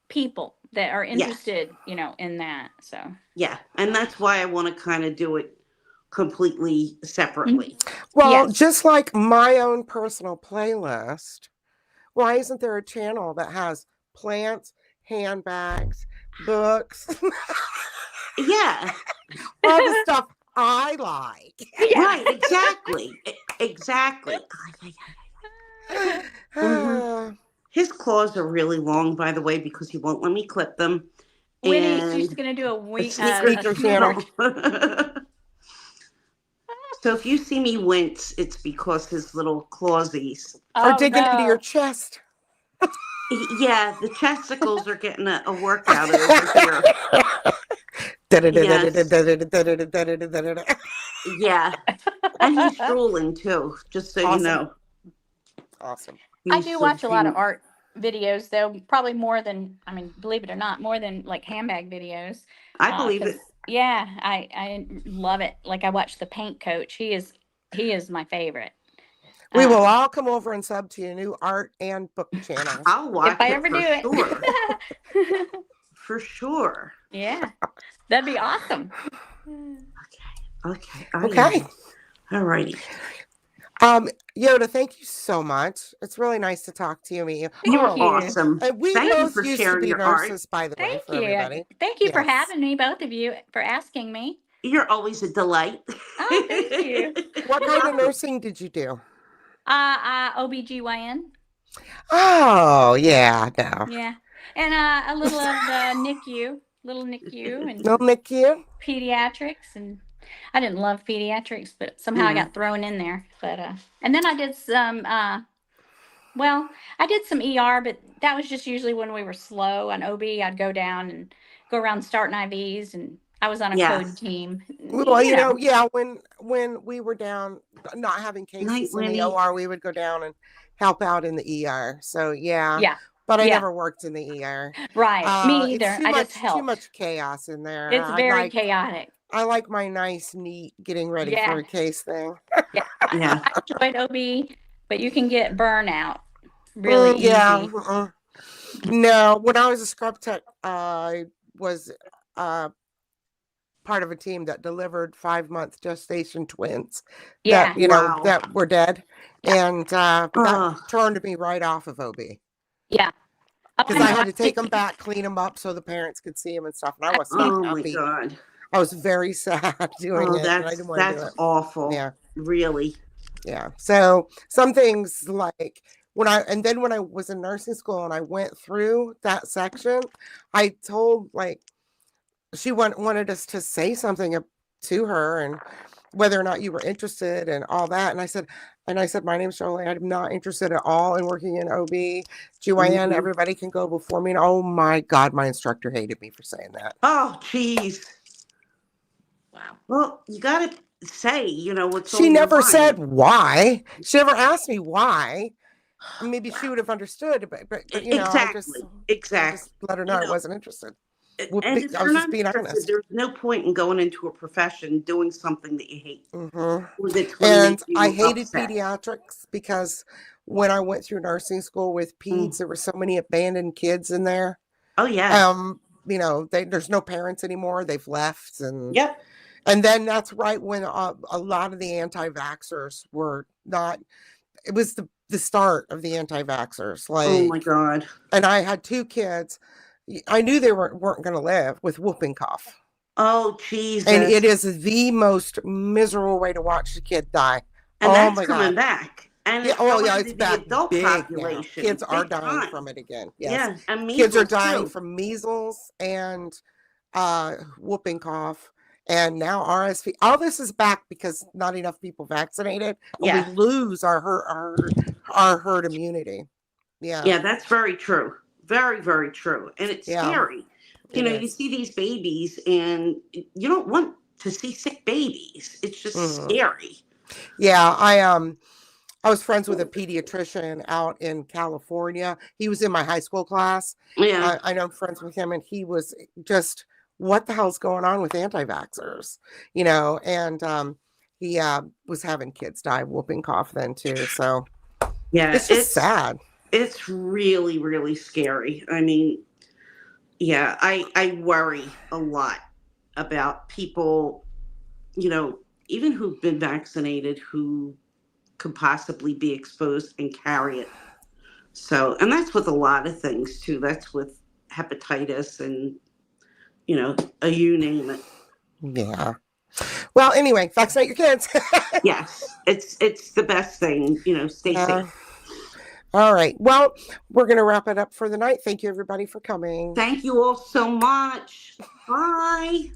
people that are interested, in that. So yeah, and that's why I want to kind of do it completely separately. Well, just like my own personal playlist, why isn't there a channel that has plants, handbags, books? Yeah. All the stuff I like. Yeah. Right, exactly. His claws are really long, by the way, because he won't let me clip them. Winnie's going to do a week sneaker channel. So if you see me wince, it's because his little clawsies are digging into your chest. Yeah, the chesticles are getting a workout over here. Yeah, and he's drooling too, just so you know. Awesome. I do watch a lot of art videos, though, probably more than, believe it or not, more than like handbag videos. I believe it. Yeah, I love it. Like I watch the Paint Coach. He is my favorite. We will all come over and sub to your new art and book channel. I'll watch if I ever do it. For sure. Yeah, that'd be awesome. Okay. All righty. Yota, thank you so much. It's really nice to talk to you. You are awesome. We thank both you for used sharing to be your nurses, art. by the way, for everybody. Thank you for having me, both of you, for asking me. You're always a delight. Oh, thank you. What kind of nursing did you do? OBGYN. Oh, yeah, no. Yeah. And a little of the little NICU and No NICU? pediatrics. And I didn't love pediatrics, but somehow I Mm. got thrown in there. But and then I did some well, I did some ER, but that was just usually when we were slow on OB. I'd go down and go around starting IVs, and I was on a code Yes. team. Well, You know. yeah, when we were down not having Night, cases in the Winnie. OR, we would go down and help out in the ER. So yeah. Yeah. But I Yeah. never worked in the ER. Right. Me either. It's I just too helped. much chaos in there. It's very chaotic. I like my nice, neat getting ready Yeah. for a case thing. Yeah. Yeah. I enjoyed OB, but you can get burnout really Yeah. easy. No, when I was a scrub tech, I was part of a team that delivered 5-month gestation twins Yeah. that Wow. that were dead, Yeah. and that Ugh. turned me right off of OB Yeah. because I had to take them back, clean them up so the parents could see them and stuff, and I was not Oh my happy. God. I was very sad doing it, and I didn't want to do That's it. awful. Yeah. Really. Yeah. So some things like when I was in nursing school and I went through that section, I told she wanted us to say something to her and whether or not you were interested and all that. And I said, my name's Shirley. I'm not interested at all in working in OB. GYN, everybody can go before me. And oh my God, my instructor hated me for saying that. Oh, geez. Wow. Well, you got to say, what's She on your never mind. said why. She never asked me why. Maybe she would have understood, but Exactly. I Exactly. just let her know I wasn't interested. And if I you're was not just being interested, honest. there's no point in going into a profession doing something that you hate. Mm-hmm. Or that's gonna And make you I hated upset. pediatrics because when I went through nursing school with peds, there were so many abandoned kids in there. Oh, yeah. There's no parents anymore. They've left. And Yep. And then that's right when a lot of the anti-vaxxers were not, it was the start of the anti-vaxxers. Oh my God. And I had 2 kids. I knew they weren't going to live with whooping cough. Oh, Jesus. And it is the most miserable way to watch a kid die. And that's my coming God. back. And Yeah, it's it's back adult big population. now. Kids are Big dying time. from it again. Yes. Yeah, and Kids are measles, dying too. from measles and whooping cough, and now RSV. All this is back because not enough people vaccinated. Yeah. We lose our herd immunity. Yeah. Yeah, that's very true. Very, very true. And it's scary. You see these babies and you don't want to see sick babies. It's just scary. Yeah, I was friends with a pediatrician out in California. He was in my high school class. Yeah. I know I'm friends with him, and he was just, what the hell's going on with anti-vaxxers? And he was having kids die of whooping cough then too. So yeah, it's just sad. It's really, really scary. I mean, yeah, I worry a lot about people, even who've been vaccinated who could possibly be exposed and carry it. So, and that's with a lot of things too. That's with hepatitis and, you name it. Yeah. Well, anyway, vaccinate your kids. Yes, it's the best thing, stay safe. All right. Well, we're going to wrap it up for the night. Thank you, everybody, for coming. Thank you all so much. Bye.